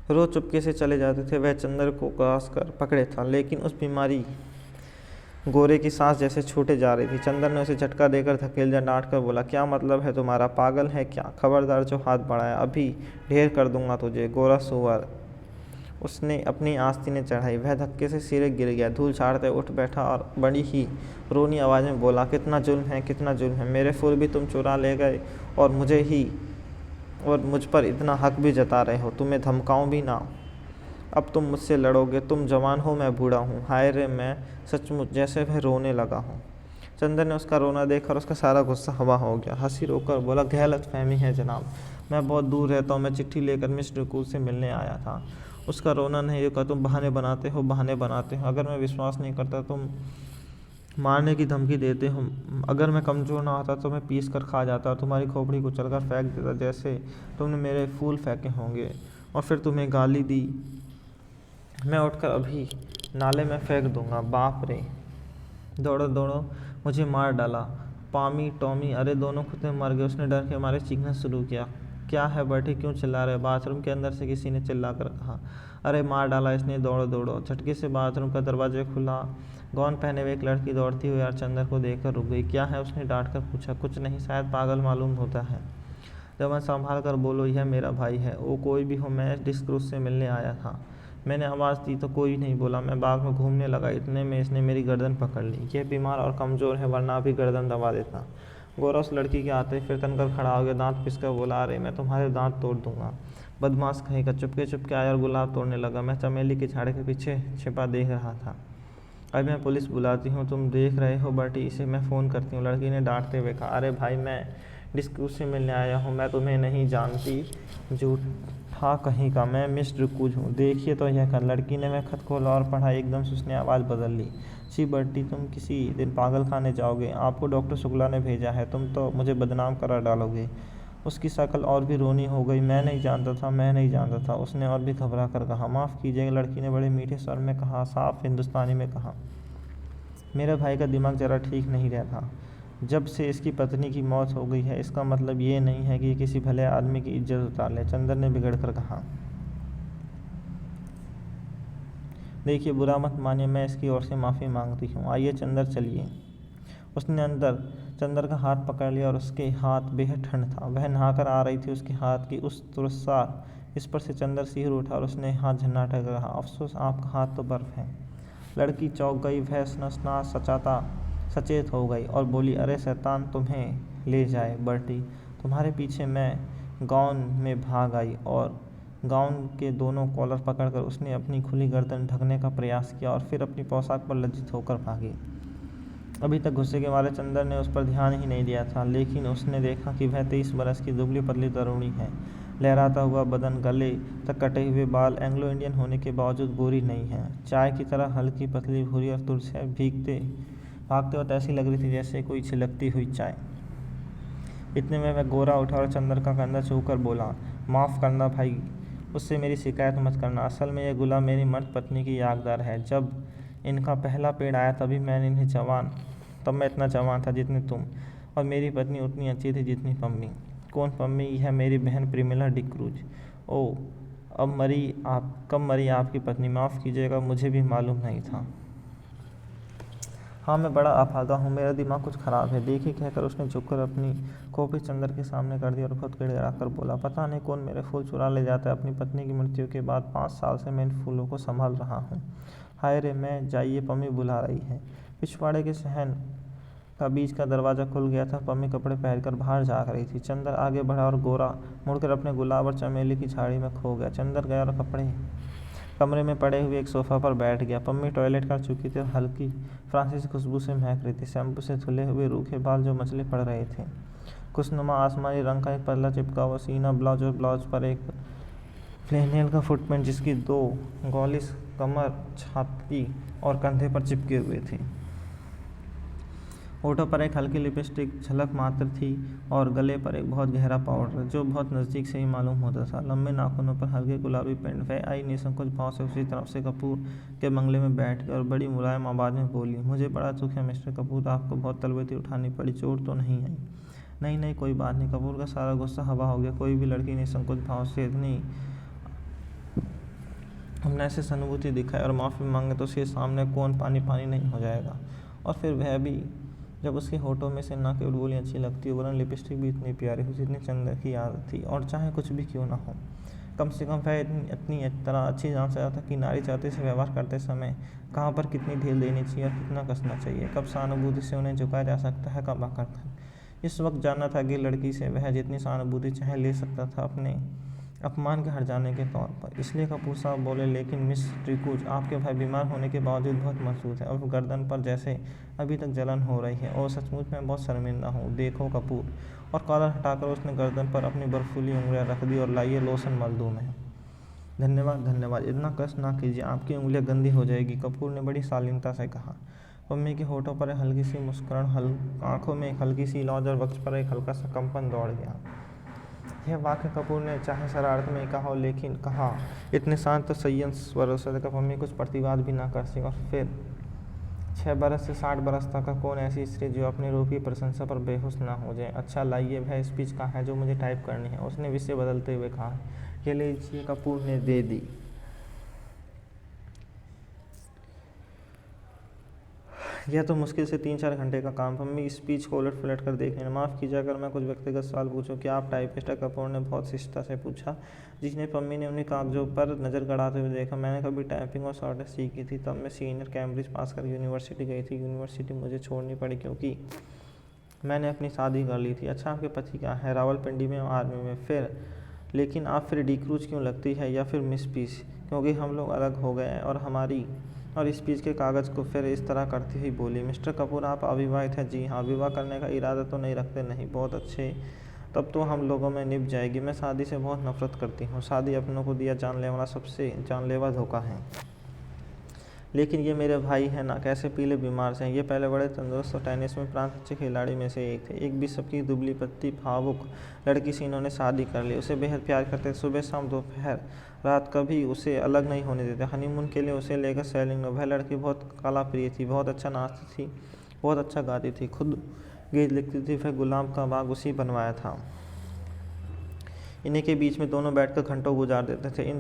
रोज़ चुपके से चले जाते थे। वह चंदर को कस कर पकड़े था, लेकिन उस बीमारी गोरे की सांस जैसे छूटे जा रही थी। चंदर ने उसे झटका देकर धकेल दिया। डांट कर बोला, क्या मतलब है तुम्हारा? पागल है क्या? खबरदार जो हाथ बढ़ाया अभी ढेर कर दूंगा तुझे, गोरा सुअर। उसने अपनी आस्तीनें चढ़ाई। वह धक्के से सिरे गिर गया। धूल झाड़ते उठ बैठा और बड़ी ही रोनी आवाज़ में बोला, कितना जुल्म है, कितना जुल्म है। मेरे फूल भी तुम चुरा ले गए और मुझ पर इतना हक भी जता रहे हो। तुम्हें धमकाऊं भी ना। अब तुम मुझसे लड़ोगे। तुम जवान हो, मैं बूढ़ा हूँ। हाय रे, मैं सचमुच। जैसे वह रोने लगा हूँ। चंदर ने उसका रोना देखा और उसका सारा गुस्सा हवा हो गया। हंसी रोककर बोला, गलतफहमी है जनाब, मैं बहुत दूर रहता हूँ। मैं चिट्ठी लेकर मिस्टर कूल से मिलने आया था। उसका रोना नहीं रुका। तुम बहाने बनाते हो। अगर मैं विश्वास नहीं करता तुम मारने की धमकी देते हो। अगर मैं कमज़ोर ना होता तो मैं पीस कर खा जाता और तुम्हारी खोपड़ी को चलकर फेंक देता, जैसे तुमने मेरे फूल फेंके होंगे और फिर तुम्हें गाली दी। मैं उठकर अभी नाले में फेंक दूंगा। बाप रे, दौड़ो दौड़ो, मुझे मार डाला। पामी टॉमी, अरे दोनों खुद में मर गए। उसने डर के मारे चीखना शुरू किया। क्या है बैठे, क्यों चिल्ला रहे? बाथरूम के अंदर से किसी ने चिल्ला कर कहा। अरे मार डाला इसने, दौड़ो दौड़ो। झटके से बाथरूम का दरवाजा खुला। गाउन पहने हुए एक लड़की दौड़ती हुई चंदर को देखकर रुक गई। क्या है? उसने डांट कर पूछा। कुछ नहीं, शायद पागल मालूम होता है। जब संभाल कर बोलो, यह मेरा भाई है। वो कोई भी हो, मैं डिस्क्रूज से मिलने आया था। मैंने आवाज़ दी तो कोई नहीं बोला। मैं बाग में घूमने लगा, इतने में इसने मेरी गर्दन पकड़ ली। यह बीमार और कमज़ोर है, वरना अभी गर्दन दबा देता। गौरव उस लड़की के आते फिर तनकर खड़ा हो गया। दांत पिसकर बोला, अरे मैं तुम्हारे दांत तोड़ दूंगा, बदमाश कहीं का। चुपके आया और गुलाब तोड़ने लगा। मैं चमेली के झाड़ के पीछे छिपा देख रहा था। अभी मैं पुलिस बुलाती हूँ। तुम देख रहे हो बर्टी, इसे मैं फ़ोन करती हूँ। लड़की ने डांटते हुए कहा, अरे भाई मैं डिस्क्रूज से मिलने आया हूँ, मैं तुम्हें नहीं जानती। झूठा कहीं का, मैं मिस्टर कूज हूँ। देखिए तो यह कर। लड़की ने वह खत खोला और पढ़ा। एकदम से उसने आवाज़ बदल ली। छी बर्टी, तुम किसी दिन पागल खाने जाओगे। आपको डॉक्टर शुक्ला ने भेजा है। तुम तो मुझे बदनाम करा डालोगे। उसकी शक्ल और भी रोनी हो गई। मैं नहीं जानता था। उसने और भी घबरा कर कहा, माफ़ कीजिएगा। लड़की ने बड़े मीठे स्वर में कहा, साफ हिंदुस्तानी में कहा, मेरे भाई का दिमाग ज़रा ठीक नहीं रहता। जब से इसकी पत्नी की मौत हो गई है, इसका मतलब ये नहीं है कि किसी भले आदमी की इज्जत उतार ले। चंदर ने बिगड़ कर कहा, देखिए बुरा मत मानिए, मैं इसकी ओर से माफ़ी मांगती हूँ। आइए चंदर, चलिए। उसने चंदर का हाथ पकड़ लिया और उसके हाथ बेहद ठंड था। वह नहाकर आ रही थी। उसके हाथ की उस तुरसार स्पर्श से चंदर सिर उठा और उसने हाथ झन्नाटा कर कहा, अफसोस आपका हाथ तो बर्फ़ है। लड़की चौंक गई। वह सचेत हो गई और बोली, अरे शैतान तुम्हें ले जाए बर्टी, तुम्हारे पीछे मैं गाउन में भाग आई। और गाउन के दोनों कॉलर पकड़कर उसने अपनी खुली गर्दन ढकने का प्रयास किया और फिर अपनी पोशाक पर लज्जित होकर भागी। अभी तक गुस्से के मारे चंदर ने उस पर ध्यान ही नहीं दिया था, लेकिन उसने देखा कि वह 23 बरस की दुबली पतली तरुणी है। लहराता हुआ बदन, गले तक कटे हुए बाल, एंग्लो इंडियन होने के बावजूद गोरी नहीं है। चाय की तरह हल्की पतली भूरी और तुलसिया भागते वक्त ऐसी लग रही थी जैसे कोई छिलकती हुई चाय। इतने में वह गोरा उठा और चंदर का कंधा छूकर बोला, माफ़ करना भाई, उससे मेरी शिकायत मत करना। असल में यह गुलाब मेरी मर्द पत्नी की याकदार है। जब इनका पहला पेड़ आया तब मैं इतना जवान था जितनी तुम, और मेरी पत्नी उतनी अच्छी थी जितनी पम्मी। कौन पम्मी? यह मेरी बहन प्रिमिला डिक्रूज। ओह, कब मरी आपकी पत्नी? माफ़ कीजिएगा, मुझे भी मालूम नहीं था। हाँ, मैं बड़ा अभागा हूँ, मेरा दिमाग कुछ ख़राब है। देखिए, कहकर उसने झुककर अपनी खोपड़ी चंदर के सामने कर दी और खुद गिड़गिड़ा कर बोला, पता नहीं कौन मेरे फूल चुरा ले जाता है। अपनी पत्नी की मृत्यु के बाद 5 साल से मैं इन फूलों को संभाल रहा हूँ। हाय रे, मैं जाइए, पम्मी बुला रही है। पिछवाड़े के सहन का बीच का दरवाज़ा खुल गया था। पम्मी कपड़े पहनकर बाहर झाँक रही थी। चंदर आगे बढ़ा और गोरा मुड़कर अपने गुलाब और चमेली की झाड़ी में खो गया। चंदर गया और कपड़े कमरे में पड़े हुए एक सोफ़ा पर बैठ गया। पम्मी टॉयलेट कर चुकी थी और हल्की फ्रांसीसी खुशबू से महक रही थी, शैम्पू से धुले हुए रूखे बाल जो मचले पड़ रहे थे। खुशनुमा आसमानी रंग का एक पतला चिपका हुआ सीना ब्लाउज और ब्लाउज पर एक फ्लेनेल का फुटप्रिंट जिसकी 2 गॉलिस कमर, छाती और कंधे पर चिपके हुए थे। होठों पर एक हल्की लिपस्टिक झलक मात्र थी और गले पर एक बहुत गहरा पाउडर जो बहुत नज़दीक से ही मालूम होता था। लंबे नाखूनों पर हल्के गुलाबी पेंट। वह आई निसंकोच भाव से उसी तरफ से कपूर के बंगले में बैठ गई और बड़ी मुलायम आवाज़ में बोली, मुझे बड़ा दुख है मिस्टर कपूर, आपको बहुत तलबेती उठानी पड़ी, चोट तो नहीं आई? नहीं नहीं, कोई बात नहीं। कपूर का सारा गुस्सा हवा हो गया। कोई भी लड़की निसंकोच भाव से इतनी हमने ऐसे सहानुभूति दिखाए और माफ़ी मांगे तो उसके सामने कौन पानी पानी नहीं हो जाएगा। और फिर वह भी जब उसके होठों में से ना केवल बोली अच्छी लगती, वरन लिपस्टिक भी इतनी प्यारी हो जितनी चंद्र की आदत थी। और चाहे कुछ भी क्यों ना हो, कम से कम वह इतनी तरह अच्छी जान सकता था कि नारी जाति से व्यवहार करते समय कहाँ पर कितनी ढील देनी चाहिए और कितना कसना चाहिए, कब सहानुभूति से उन्हें झुकाया जा सकता है, कब आकर। इस वक्त जानना था कि लड़की से वह जितनी सहानुभूति चाहे ले सकता था अपने अपमान के हट जाने के तौर पर। इसलिए कपूर साहब बोले, लेकिन मिस ट्रिकुज, आपके भाई बीमार होने के बावजूद बहुत मजबूत है और गर्दन पर जैसे अभी तक जलन हो रही है और सचमुच मैं बहुत शर्मिंदा हूँ। देखो कपूर। और कॉलर हटाकर उसने गर्दन पर अपनी बर्फीली उंगलियां रख दी और लाइए लोशन मल दूँ मैं। धन्यवाद धन्यवाद, इतना कष्ट ना कीजिए, आपकी उंगलियां गंदी हो जाएगी, कपूर ने बड़ी शालीनता से कहा। पम्मी के होठों पर हल्की सी मुस्कुराहट, आंखों में एक हल्की सी लौज और वक्ष पर एक हल्का सा कंपन दौड़ गया। यह वाक्य कपूर ने चाहे शरारत में कहा हो, लेकिन कहा इतने शांत तो संयम स्वरों से कि पम्मी कुछ प्रतिवाद भी ना कर सकी। और फिर 6 बरस से 60 बरस तक का कौन ऐसी स्त्री जो अपनी रूप की प्रशंसा पर बेहोश ना हो जाए। अच्छा लाइए, वह स्पीच कहाँ है जो मुझे टाइप करनी है, उसने विषय बदलते हुए कहा। ये लीजिए, कपूर ने दे दी। यह तो मुश्किल से 3-4 घंटे का काम। पम्मी स्पीच को उलट पलट कर देख रही। माफ़ कीजिए अगर मैं कुछ व्यक्तिगत सवाल पूछूं, क्या आप टाइपिस्ट? कपूर ने बहुत शिष्टता से पूछा, जिसने पम्मी ने उन्हें कागजों पर नज़र गड़ाते हुए देखा। मैंने कभी टाइपिंग और शॉर्टेज सीखी थी, तब मैं सीनियर कैम्ब्रिज पास कर यूनिवर्सिटी गई थी। यूनिवर्सिटी मुझे छोड़नी पड़ी क्योंकि मैंने अपनी शादी कर ली थी। अच्छा, आपके पति क्या है? रावलपिंडी में, आर्मी में। फिर लेकिन आप फिर डी क्रूज क्यों लगती है, या फिर मिस पीस? क्योंकि हम लोग अलग हो गए और स्पीच के कागज़ को फिर इस तरह करती हुई बोली, मिस्टर कपूर आप अविवाहित हैं? जी हाँ। विवाह करने का इरादा तो नहीं रखते? नहीं। बहुत अच्छे, तब तो हम लोगों में निभ जाएगी। मैं शादी से बहुत नफरत करती हूँ। शादी अपनों को दिया जानलेवा सबसे जानलेवा धोखा है। लेकिन ये मेरे भाई हैं ना, कैसे पीले बीमार से हैं। ये पहले बड़े तंदुरुस्त और टेनिस में प्रांत अच्छे खिलाड़ी में से एक थे। एक भी सबकी दुबली पत्ती भावुक लड़की से इन्होंने शादी कर ली। उसे बेहद प्यार करते, सुबह शाम दोपहर रात कभी उसे अलग नहीं होने देते। हनीमून के लिए उसे लेकर सैलिंग में। वह लड़की बहुत कला प्रिय थी, बहुत अच्छा नाचती थी, बहुत अच्छा गाती थी, खुद गीत लिखती थी। वह गुलाब का बाग उसी बनवाया था। इन्हीं के बीच में दोनों बैठकर घंटों गुजार देते थे।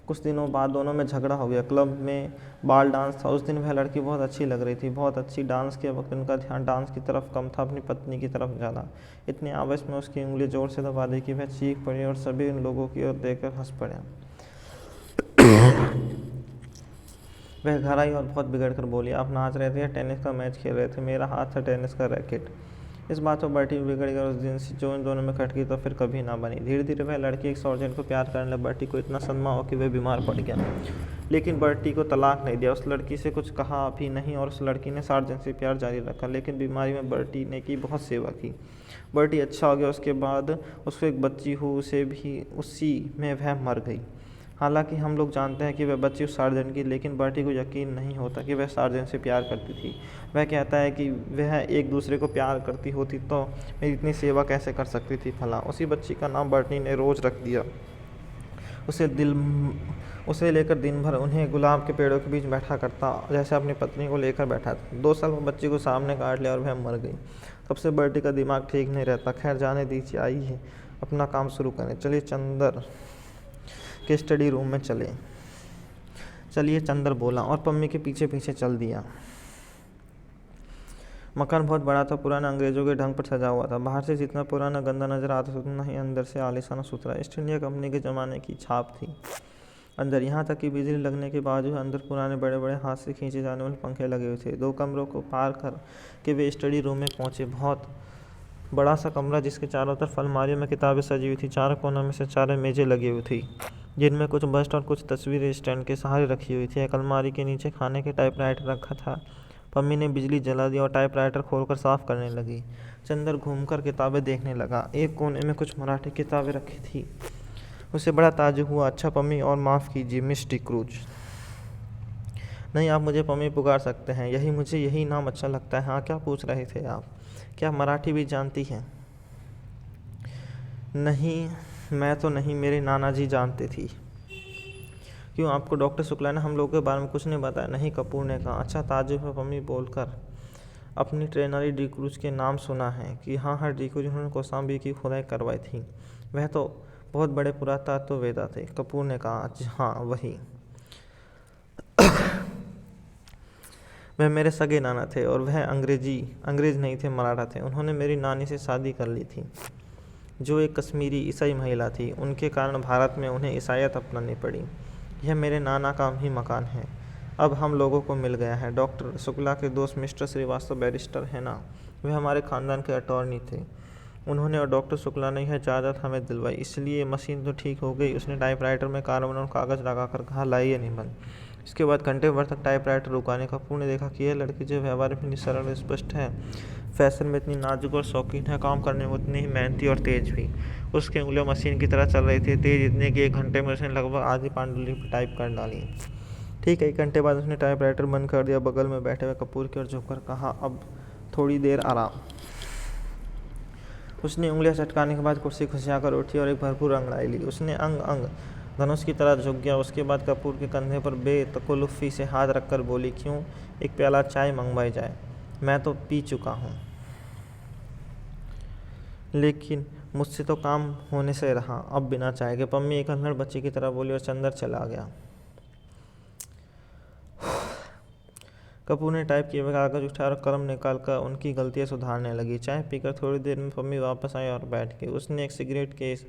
कुछ दिनों बाद दोनों में झगड़ा हो गया। क्लब में बाल डांस था। उस दिन वह लड़की बहुत अच्छी लग रही थी, बहुत अच्छी। डांस के वक्त उनका ध्यान डांस की तरफ कम था, अपनी पत्नी की तरफ ज़्यादा। इतने आवेश में उसकी उंगली जोर से दबा दी कि वह चीख पड़ी और सभी उन लोगों की ओर देखकर हंस पड़े। वह घर आई और बहुत बिगड़ कर बोली, आप नाच रहे थे या टेनिस का मैच खेल रहे थे? मेरा हाथ था टेनिस का रैकेट। इस बात पर बर्टी बिगड़ गई। उस दिन से जो इन दोनों में खटकी तो फिर कभी ना बनी। धीरे धीरे वह लड़की एक सर्जन को प्यार करने लगी। बर्टी को इतना सदमा हो कि वह बीमार पड़ गया, लेकिन बर्टी को तलाक नहीं दिया। उस लड़की से कुछ कहा भी नहीं और उस लड़की ने सर्जन से प्यार जारी रखा। लेकिन बीमारी में बर्टी ने की बहुत सेवा की। बर्टी अच्छा हो गया। उसके बाद उसको एक बच्ची हुई, उसे भी उसी में वह मर गई। हालांकि हम लोग जानते हैं कि वह बच्ची उस सार्जन की, लेकिन बर्टी को यकीन नहीं होता कि वह सार्जन से प्यार करती थी। वह कहता है कि वह एक दूसरे को प्यार करती होती तो मेरी इतनी सेवा कैसे कर सकती थी भला। उसी बच्ची का नाम बर्टी ने रोज़ रख दिया। उसे लेकर दिन भर उन्हें गुलाब के पेड़ों के बीच बैठा करता, जैसे अपनी पत्नी को लेकर बैठा था। 2 साल वो बच्ची को सामने काट लिया और वह मर गई। तब से बर्टी का दिमाग ठीक नहीं रहता। खैर जाने दीजिए, आइए अपना काम शुरू करें। चलिए चंदर के स्टडी रूम में चलिए, चंदर बोला और पम्मी के पीछे पीछे चल दिया। मकान बहुत बड़ा था, पुराना अंग्रेजों के ढंग पर सजा हुआ था। बाहर से जितना पुराना गंदा नजर आता था, उतना ही अंदर से आलीशान सुथरा। ईस्ट इंडिया कंपनी के ज़माने की छाप थी अंदर। यहाँ तक कि बिजली लगने के बावजूद अंदर पुराने बड़े बड़े हाथ से खींचे जाने वाले पंखे लगे हुए थे। 2 कमरों को पार कर के वे स्टडी रूम में पहुँचे। बहुत बड़ा सा कमरा जिसके चारों तरफ अलमारियों में किताबें सजी हुई थी। चारों कोनों में से 4 मेजें लगी हुई थी। जिनमें कुछ बस्ट और कुछ तस्वीरें स्टैंड के सहारे रखी हुई थी। एक अलमारी के नीचे खाने के टाइपराइटर रखा था। पम्मी ने बिजली जला दी और टाइपराइटर खोलकर साफ करने लगी। चंदर घूमकर किताबें देखने लगा। एक कोने में कुछ मराठी किताबें रखी थी। उसे बड़ा ताज्जुब हुआ। अच्छा पम्मी, और माफ़ कीजिए मिस डिक्रूज। नहीं, आप मुझे पम्मी पुकार सकते हैं। मुझे यही नाम अच्छा लगता है। हाँ, क्या पूछ रहे थे आप? क्या मराठी भी जानती हैं? नहीं, मैं तो नहीं, मेरे नाना जी जानते थी। क्यों, आपको डॉक्टर शुक्ला ने हम लोगों के बारे में कुछ नहीं बताया? नहीं, कपूर ने कहा। अच्छा, ताज्जुब है पम्मी बोलकर। अपनी ट्रेनरी डिक्रूज के नाम सुना है कि हाँ डिक्रूज, उन्होंने कौशाम्बी की खुदाई करवाई थी। वह तो बहुत बड़े पुरातत्ववेत्ता थे। कपूर ने कहा। हाँ, वही। वह मेरे सगे नाना थे और वह अंग्रेज नहीं थे, मराठा थे। उन्होंने मेरी नानी से शादी कर ली थी, जो एक कश्मीरी ईसाई महिला थी। उनके कारण भारत में उन्हें ईसाईयत अपनानी पड़ी। यह मेरे नाना का ही मकान है। अब हम लोगों को मिल गया है। डॉक्टर शुक्ला के दोस्त मिस्टर श्रीवास्तव बैरिस्टर हैं ना, वे हमारे खानदान के अटॉर्नी थे। उन्होंने और डॉक्टर शुक्ला ने यह जायदाद हमें दिलवाई। इसलिए मशीन तो ठीक हो गई। उसने टाइपराइटर में कार्बन और कागज़ लगाकर कहा, लाइए निबंध। इसके बाद घंटे भर तक टाइपराइटर रुकाने। कपूर ने देखा कि यह लड़की जो व्यवहार में इतनी सरल स्पष्ट है, फैशन में इतनी नाजुक और शौकीन है, काम करने में उतनी ही मेहनती और तेज भी। उसकी उंगलियां मशीन की तरह चल रही थी, तेज इतने कि 1 घंटे में उसने लगभग आधी पांडुलिपि टाइप कर डाली। ठीक है, 1 घंटे बाद उसने टाइपराइटर बंद कर दिया। बगल में बैठे हुए कपूर की ओर झुककर कहा, अब थोड़ी देर आराम। उसने उंगलियां चटकाने के बाद कुर्सी खुशियाकर उठी और एक भरपूर अंगड़ाई ली। उसने अंग अंग धनुष की तरह झुक गया। उसके बाद कपूर के कंधे पर बेतकल्लुफ़ी से हाथ रखकर बोली, क्यों, एक प्याला चाय मंगवाई जाए? मैं तो पी चुका हूँ। लेकिन मुझसे तो काम होने से रहा, अब बिना चाय के। पम्मी एक अनहड़ बच्ची की तरह बोली और चंदर चला गया। कपूर ने टाइप किए हुए कागज उठाया और कलम निकाल कर उनकी गलतियाँ सुधारने लगी। चाय पीकर थोड़ी देर में पम्मी वापस आई और बैठ गई। उसने एक सिगरेट केस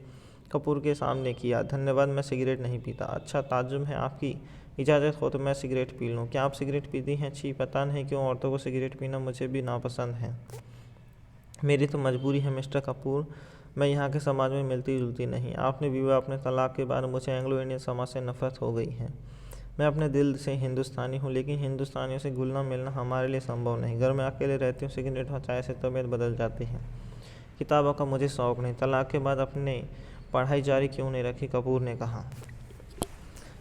कपूर के सामने किया। धन्यवाद, मैं सिगरेट नहीं पीता। अच्छा, ताज्जुब है, आपकी इजाज़त हो तो मैं सिगरेट पी लूँ? क्या आप सिगरेट पीती हैं? छी, पता नहीं क्यों औरतों को सिगरेट पीना मुझे भी नापसंद है। मेरी तो मजबूरी है मिस्टर कपूर, मैं यहाँ के समाज में मिलती जुलती नहीं। आपने विवाह, अपने तलाक के बाद मुझे एंग्लो इंडियन समाज से नफरत हो गई है। मैं अपने दिल से हिंदुस्तानी हूँ, लेकिन हिंदुस्तानियों से घुलना मिलना हमारे लिए संभव नहीं। घर में अकेले रहती हूँ, सिगरेट और चाय से तबीयत बदल जाती है। किताबों का मुझे शौक़ नहीं। तलाक के बाद अपने पढ़ाई जारी क्यों नहीं रखी? कपूर ने कहा।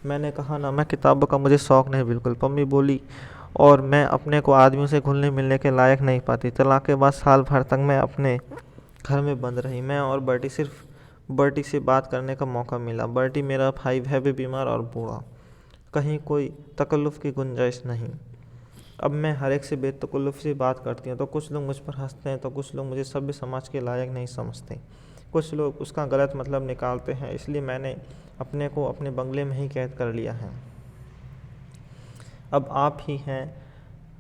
मैंने कहा ना, मैं किताबों का मुझे शौक़ नहीं बिल्कुल। पम्मी बोली, और मैं अपने को आदमियों से घुलने मिलने के लायक नहीं पाती। तलाक के बाद साल भर तक मैं अपने घर में बंद रही। मैं और बर्टी से बात करने का मौका मिला। बर्टी मेरा भाई, वह भी बीमार और बूढ़ा, कहीं कोई तकल्लुफ़ की गुंजाइश नहीं। अब मैं हर एक से बेतकल्लुफ़ से बात करती हूँ तो कुछ लोग मुझ पर हंसते हैं, तो कुछ लोग मुझे सभ्य समाज के लायक नहीं समझते। कुछ लोग उसका गलत मतलब निकालते हैं। इसलिए मैंने अपने को अपने बंगले में ही कैद कर लिया है। अब आप ही हैं।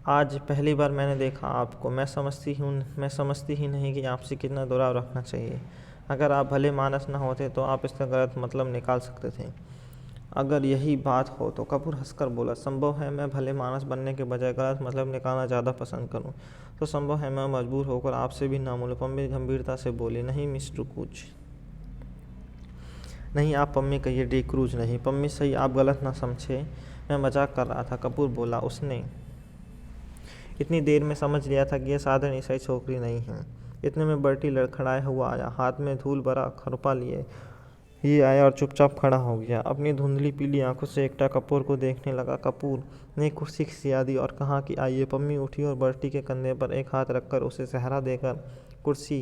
आज पहली बार मैंने देखा आपको। मैं समझती ही नहीं कि आपसे कितना दुराव रखना चाहिए। अगर आप भले मानस न होते तो आप इसका गलत मतलब निकाल सकते थे। अगर यही बात हो तो कपूर हंसकर बोला, संभव है मैं भले मानस बनने के बजाय गलत मतलब निकालना ज़्यादा पसंद करूं, तो संभव है मैं मजबूर होकर आपसे भी ना मिलूं। पम्मी गंभीरता से बोली, नहीं मिस डिक्रूज, नहीं, आप पम्मी कहिए, डिक्रूज नहीं। पम्मी सही, आप गलत ना समझे, मैं मजाक कर रहा था। कपूर बोला। उसने इतनी देर में समझ लिया था कि यह साधारण ईसाई छोकरी नहीं है। इतने में बर्टी लड़खड़ाया हुआ आया, हाथ में धूल भरा खरपा लिए ये आया और चुपचाप खड़ा हो गया। अपनी धुंधली पीली आंखों से एकटा कपूर को देखने लगा। कपूर ने कुर्सी खिसिया दी और कहा कि आइए। पम्मी उठी और बर्टी के कंधे पर एक हाथ रखकर उसे सहारा देकर कुर्सी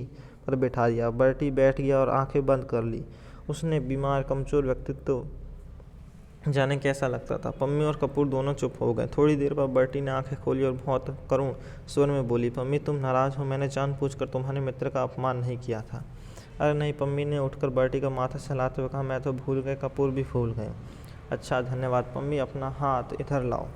पर बैठा दिया। बर्टी बैठ गया और आंखें बंद कर ली। उसने बीमार कमजोर व्यक्तित्व जाने कैसा लगता था। पम्मी और कपूर दोनों चुप हो गए। थोड़ी देर बाद बर्टी ने आंखें खोली और बहुत करुण स्वर में बोली, पम्मी तुम नाराज़ हो? मैंने जानबूझकर तुम्हारे मित्र का अपमान नहीं किया था। अरे नहीं, पम्मी ने उठकर बर्टी का माथा सहलाते हुए कहा, मैं तो भूल गए। कपूर भी भूल गए। अच्छा, धन्यवाद। पम्मी अपना हाथ इधर लाओ।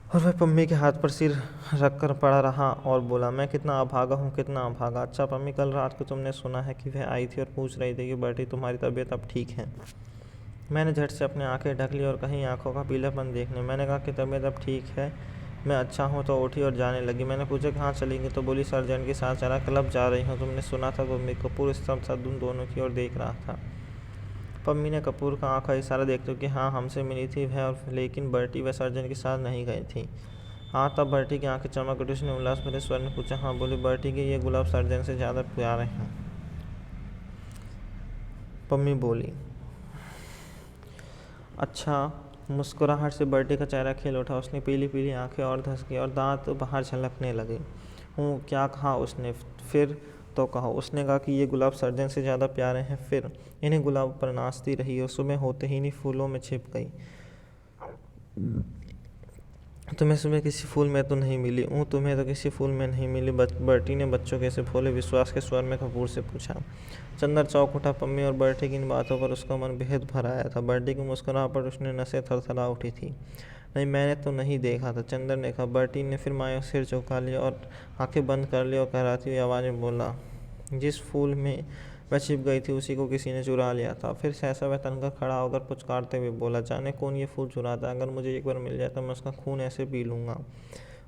और वह पम्मी के हाथ पर सिर रखकर पड़ा रहा और बोला, मैं कितना अभागा हूँ, कितना अभागा। अच्छा पम्मी, कल रात को तुमने सुना है कि वह आई थी और पूछ रही थी कि बर्टी तुम्हारी तबीयत अब ठीक है? मैंने झट से अपनी आंखें ढक ली और कहीं आंखों का पीलापन देखने। मैंने कहा कि तबीयत अब ठीक है, मैं अच्छा हूँ तो उठी और जाने लगी। मैंने पूछा कहाँ चलेंगी तो बोली सर्जन के साथ चला क्लब जा रही हूँ। तुमने सुना था? पम्मी कपूर स्तब्ध सा उन दोनों की ओर देख रहा था। पम्मी ने कपूर का आँख का इशारा देखते कि हाँ हमसे मिली थी वह, और लेकिन बर्टी वह सर्जन के साथ नहीं गई थी। हाँ तब बर्टी की आंखें चमक उठी। उसने उल्लास भरे स्वर में पूछा हाँ बोली बर्टी के ये गुलाब सर्जन से ज़्यादा प्यारे हैं। पम्मी बोली अच्छा। मुस्कुराहट से बर्टी का चेहरा खिल उठा। उसने पीली पीली आंखें और धंसकी और दांत बाहर झलकने लगे। हूँ क्या कहा उसने? फिर तो कहा। उसने कहा कि ये गुलाब सर्जन से ज़्यादा प्यारे हैं। फिर इन्हें गुलाब पर नाचती रही और सुबह होते ही नहीं फूलों में छिप गई। तुम्हें सुबह किसी फूल में तो नहीं मिली? तुम्हें तो किसी फूल में नहीं मिली। बर्टी ने बच्चों के से भोले विश्वास के स्वर में कपूर से पूछा। चंदर चौंक उठा। पम्मी और बर्टी की इन बातों पर उसका मन बेहद भर आया था। बर्टी की मुस्कुराहट पर उसने नसें थरथरा उठी थी। नहीं मैंने तो नहीं देखा था, चंदर ने कहा। बर्टी ने फिर मायूस सिर झुका लिया और आंखें बंद कर ली और कहराती हुई आवाज़ में बोला जिस फूल में वह छिप गई थी उसी को किसी ने चुरा लिया था। फिर सहसा वह तनकर खड़ा होकर पुचकारते हुए बोला जाने कौन ये फूल चुराता है। अगर मुझे एक बार मिल जाए तो मैं उसका खून ऐसे पी लूँगा।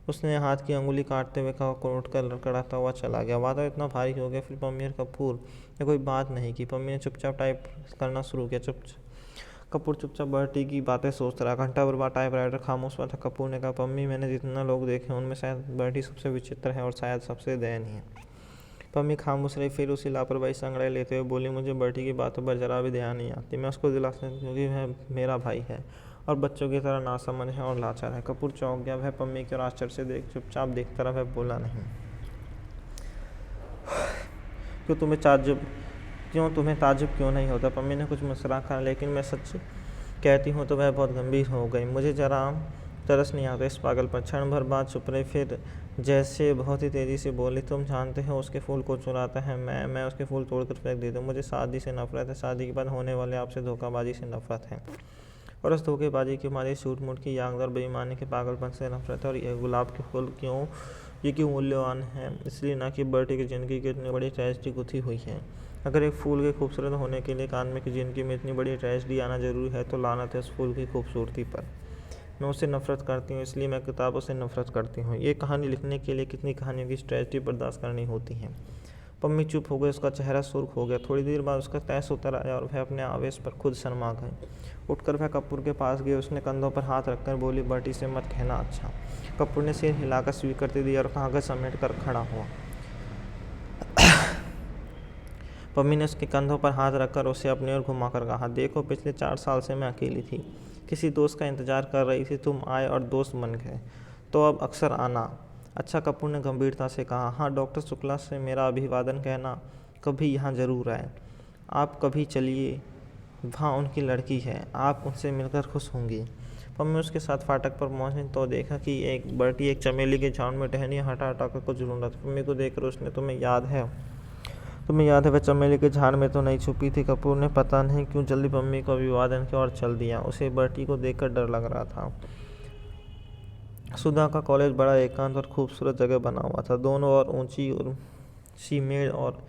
उसने हाथ की अंगुली काटते हुए कहा और उठकर लड़खड़ाता हुआ चला गया। वादा इतना भारी हो गया। फिर पम्मी और कपूर ने कोई बात नहीं की। पम्मी ने चुपचाप टाइप करना शुरू किया। कपूर चुपचाप बर्टी की बातें सोचता रहा। घंटा भर बाद टाइपराइटर खामोश हुआ था। कपूर ने कहा पम्मी मैंने जितना लोग देखे उनमें शायद बर्टी सबसे विचित्र है और शायद सबसे दयनीय। पम्मी खामोश रही। फिर उसी लापरवाही से अंगड़ाई लेते हुए बोली मुझे बर्टी की बातों पर जरा भी ध्यान नहीं आती। मैं उसको दिलासा क्योंकि वह मेरा भाई है और बच्चों की तरह नासमझ है और लाचार है। कपूर चौंक गया। वह पम्मी की ओर आश्चर्य से चुपचाप देखता रहा। वह बोला नहीं। क्यों तुम्हें ताज्जुब क्यों नहीं होता? पम्मी ने कुछ मुस्कुरा कहा लेकिन मैं सच कहती हूँ तो वह बहुत गंभीर हो गई। मुझे जरा तरस नहीं आता इस पागल पर। क्षण भर बाद चुप रहे। फिर जैसे बहुत ही तेज़ी से बोली तुम जानते हो उसके फूल को चुराता है मैं उसके फूल तोड़कर फेंक देती हूँ। मुझे शादी से नफरत है। शादी के बाद होने वाले आपसे धोखाबाजी से नफरत है और उस धोखेबाजी के मारे झूठ मूठ की याद और बेईमानी के पागलपन से नफरत है। और यह गुलाब के फूल क्यों मूल्यवान है? इसलिए ना कि बर्टी की ज़िंदगी की इतनी बड़ी ट्रेजेडी गुथी हुई है। अगर एक फूल के खूबसूरत होने के लिए एक आदमी की ज़िंदगी में इतनी बड़ी ट्रेजेडी आना ज़रूरी है तो लानत है उस फूल की खूबसूरती पर। मैं उससे नफरत करती हूँ इसलिए मैं किताबों से नफरत करती हूँ। ये कहानी लिखने के लिए कितनी कहानियों की ट्रेजेडी बर्दाश्त करनी होती है। पम्मी चुप हो गई। उसका चेहरा सुर्ख हो गया। थोड़ी देर बाद उसका तैस उतर आया और वह अपने आवेश पर खुद शर्मा गए। उठकर वह कपूर के पास गई। उसने कंधों पर हाथ रखकर बोली बर्टी से मत कहना। अच्छा। कपूर ने सिर हिलाकर स्वीकृति दी और कागज समेट कर खड़ा हुआ। पम्मी ने उसके कंधों पर हाथ रखकर उसे अपनी ओर घुमाकर कहा देखो पिछले 4 साल से मैं अकेली थी, किसी दोस्त का इंतजार कर रही थी। तुम आए और दोस्त बन गए तो अब अक्सर आना। अच्छा। कपूर ने गंभीरता से कहा। हाँ डॉक्टर शुक्ला से मेरा अभिवादन कहना। कभी यहाँ ज़रूर आए। आप कभी चलिए, वहाँ उनकी लड़की है, आप उनसे मिलकर खुश होंगी। पम्मी उसके साथ फाटक पर पहुंची तो देखा कि बर्टी एक चमेली के झाड़ में टहनी हटा कर कुछ ढूंढ रहा था। पम्मी को देखकर उसने तुम्हें याद है वह चमेली के झाड़ में तो नहीं छुपी थी। कपूर ने पता नहीं क्यों जल्दी पम्मी को अभिवादन की ओर चल दिया। उसे बर्टी को देखकर डर लग रहा था। सुधा का कॉलेज बड़ा एकांत और खूबसूरत जगह बना हुआ था। दोनों ओर ऊंची और सी मेड़ और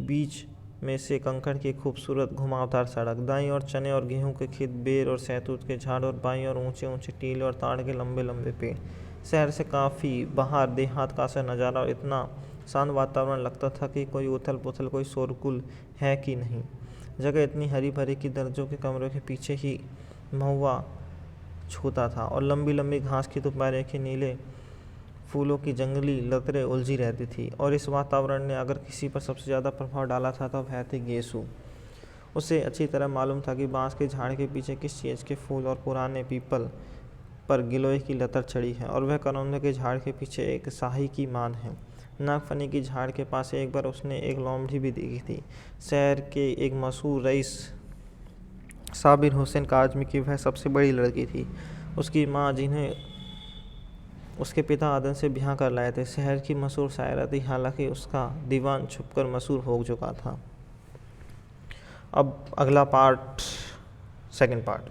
बीच में से कंकड़ की खूबसूरत घुमावदार सड़क। दाईं ओर चने और गेहूं के खेत, बेर और सहतूत के झाड़ और बाईं ओर ऊंचे ऊंचे टीले और ताड़ के लंबे लंबे पेड़। शहर से काफ़ी बाहर देहात का सा नज़ारा और इतना शांत वातावरण लगता था कि कोई उथल पुथल कोई शोरगुल है कि नहीं। जगह इतनी हरी भरी कि दर्जों के कमरों के पीछे ही महुआ छूता था और लंबी लंबी घास की दोपहर के नीले फूलों की जंगली लतरें उलझी रहती थी। और इस वातावरण ने अगर किसी पर सबसे ज़्यादा प्रभाव डाला था तो वह थे गेसू। उसे अच्छी तरह मालूम था कि बांस के झाड़ के पीछे किस चीज़ के फूल और पुराने पीपल पर गिलोय की लतर चढ़ी है और वह करौंदे के झाड़ के पीछे एक शाही की मान है। नागफनी की झाड़ के पास एक बार उसने एक लोमड़ी भी देखी थी। शहर के एक मशहूर रईस साबिर हुसैन काज़मी की वह सबसे बड़ी लड़की थी। उसकी माँ जिन्हें उसके पिता आदन से ब्याह कर लाए थे शहर की मशहूर शायरा थी। हालांकि उसका दीवान छुपकर मशहूर हो चुका था। अब अगला पार्ट, सेकंड पार्ट।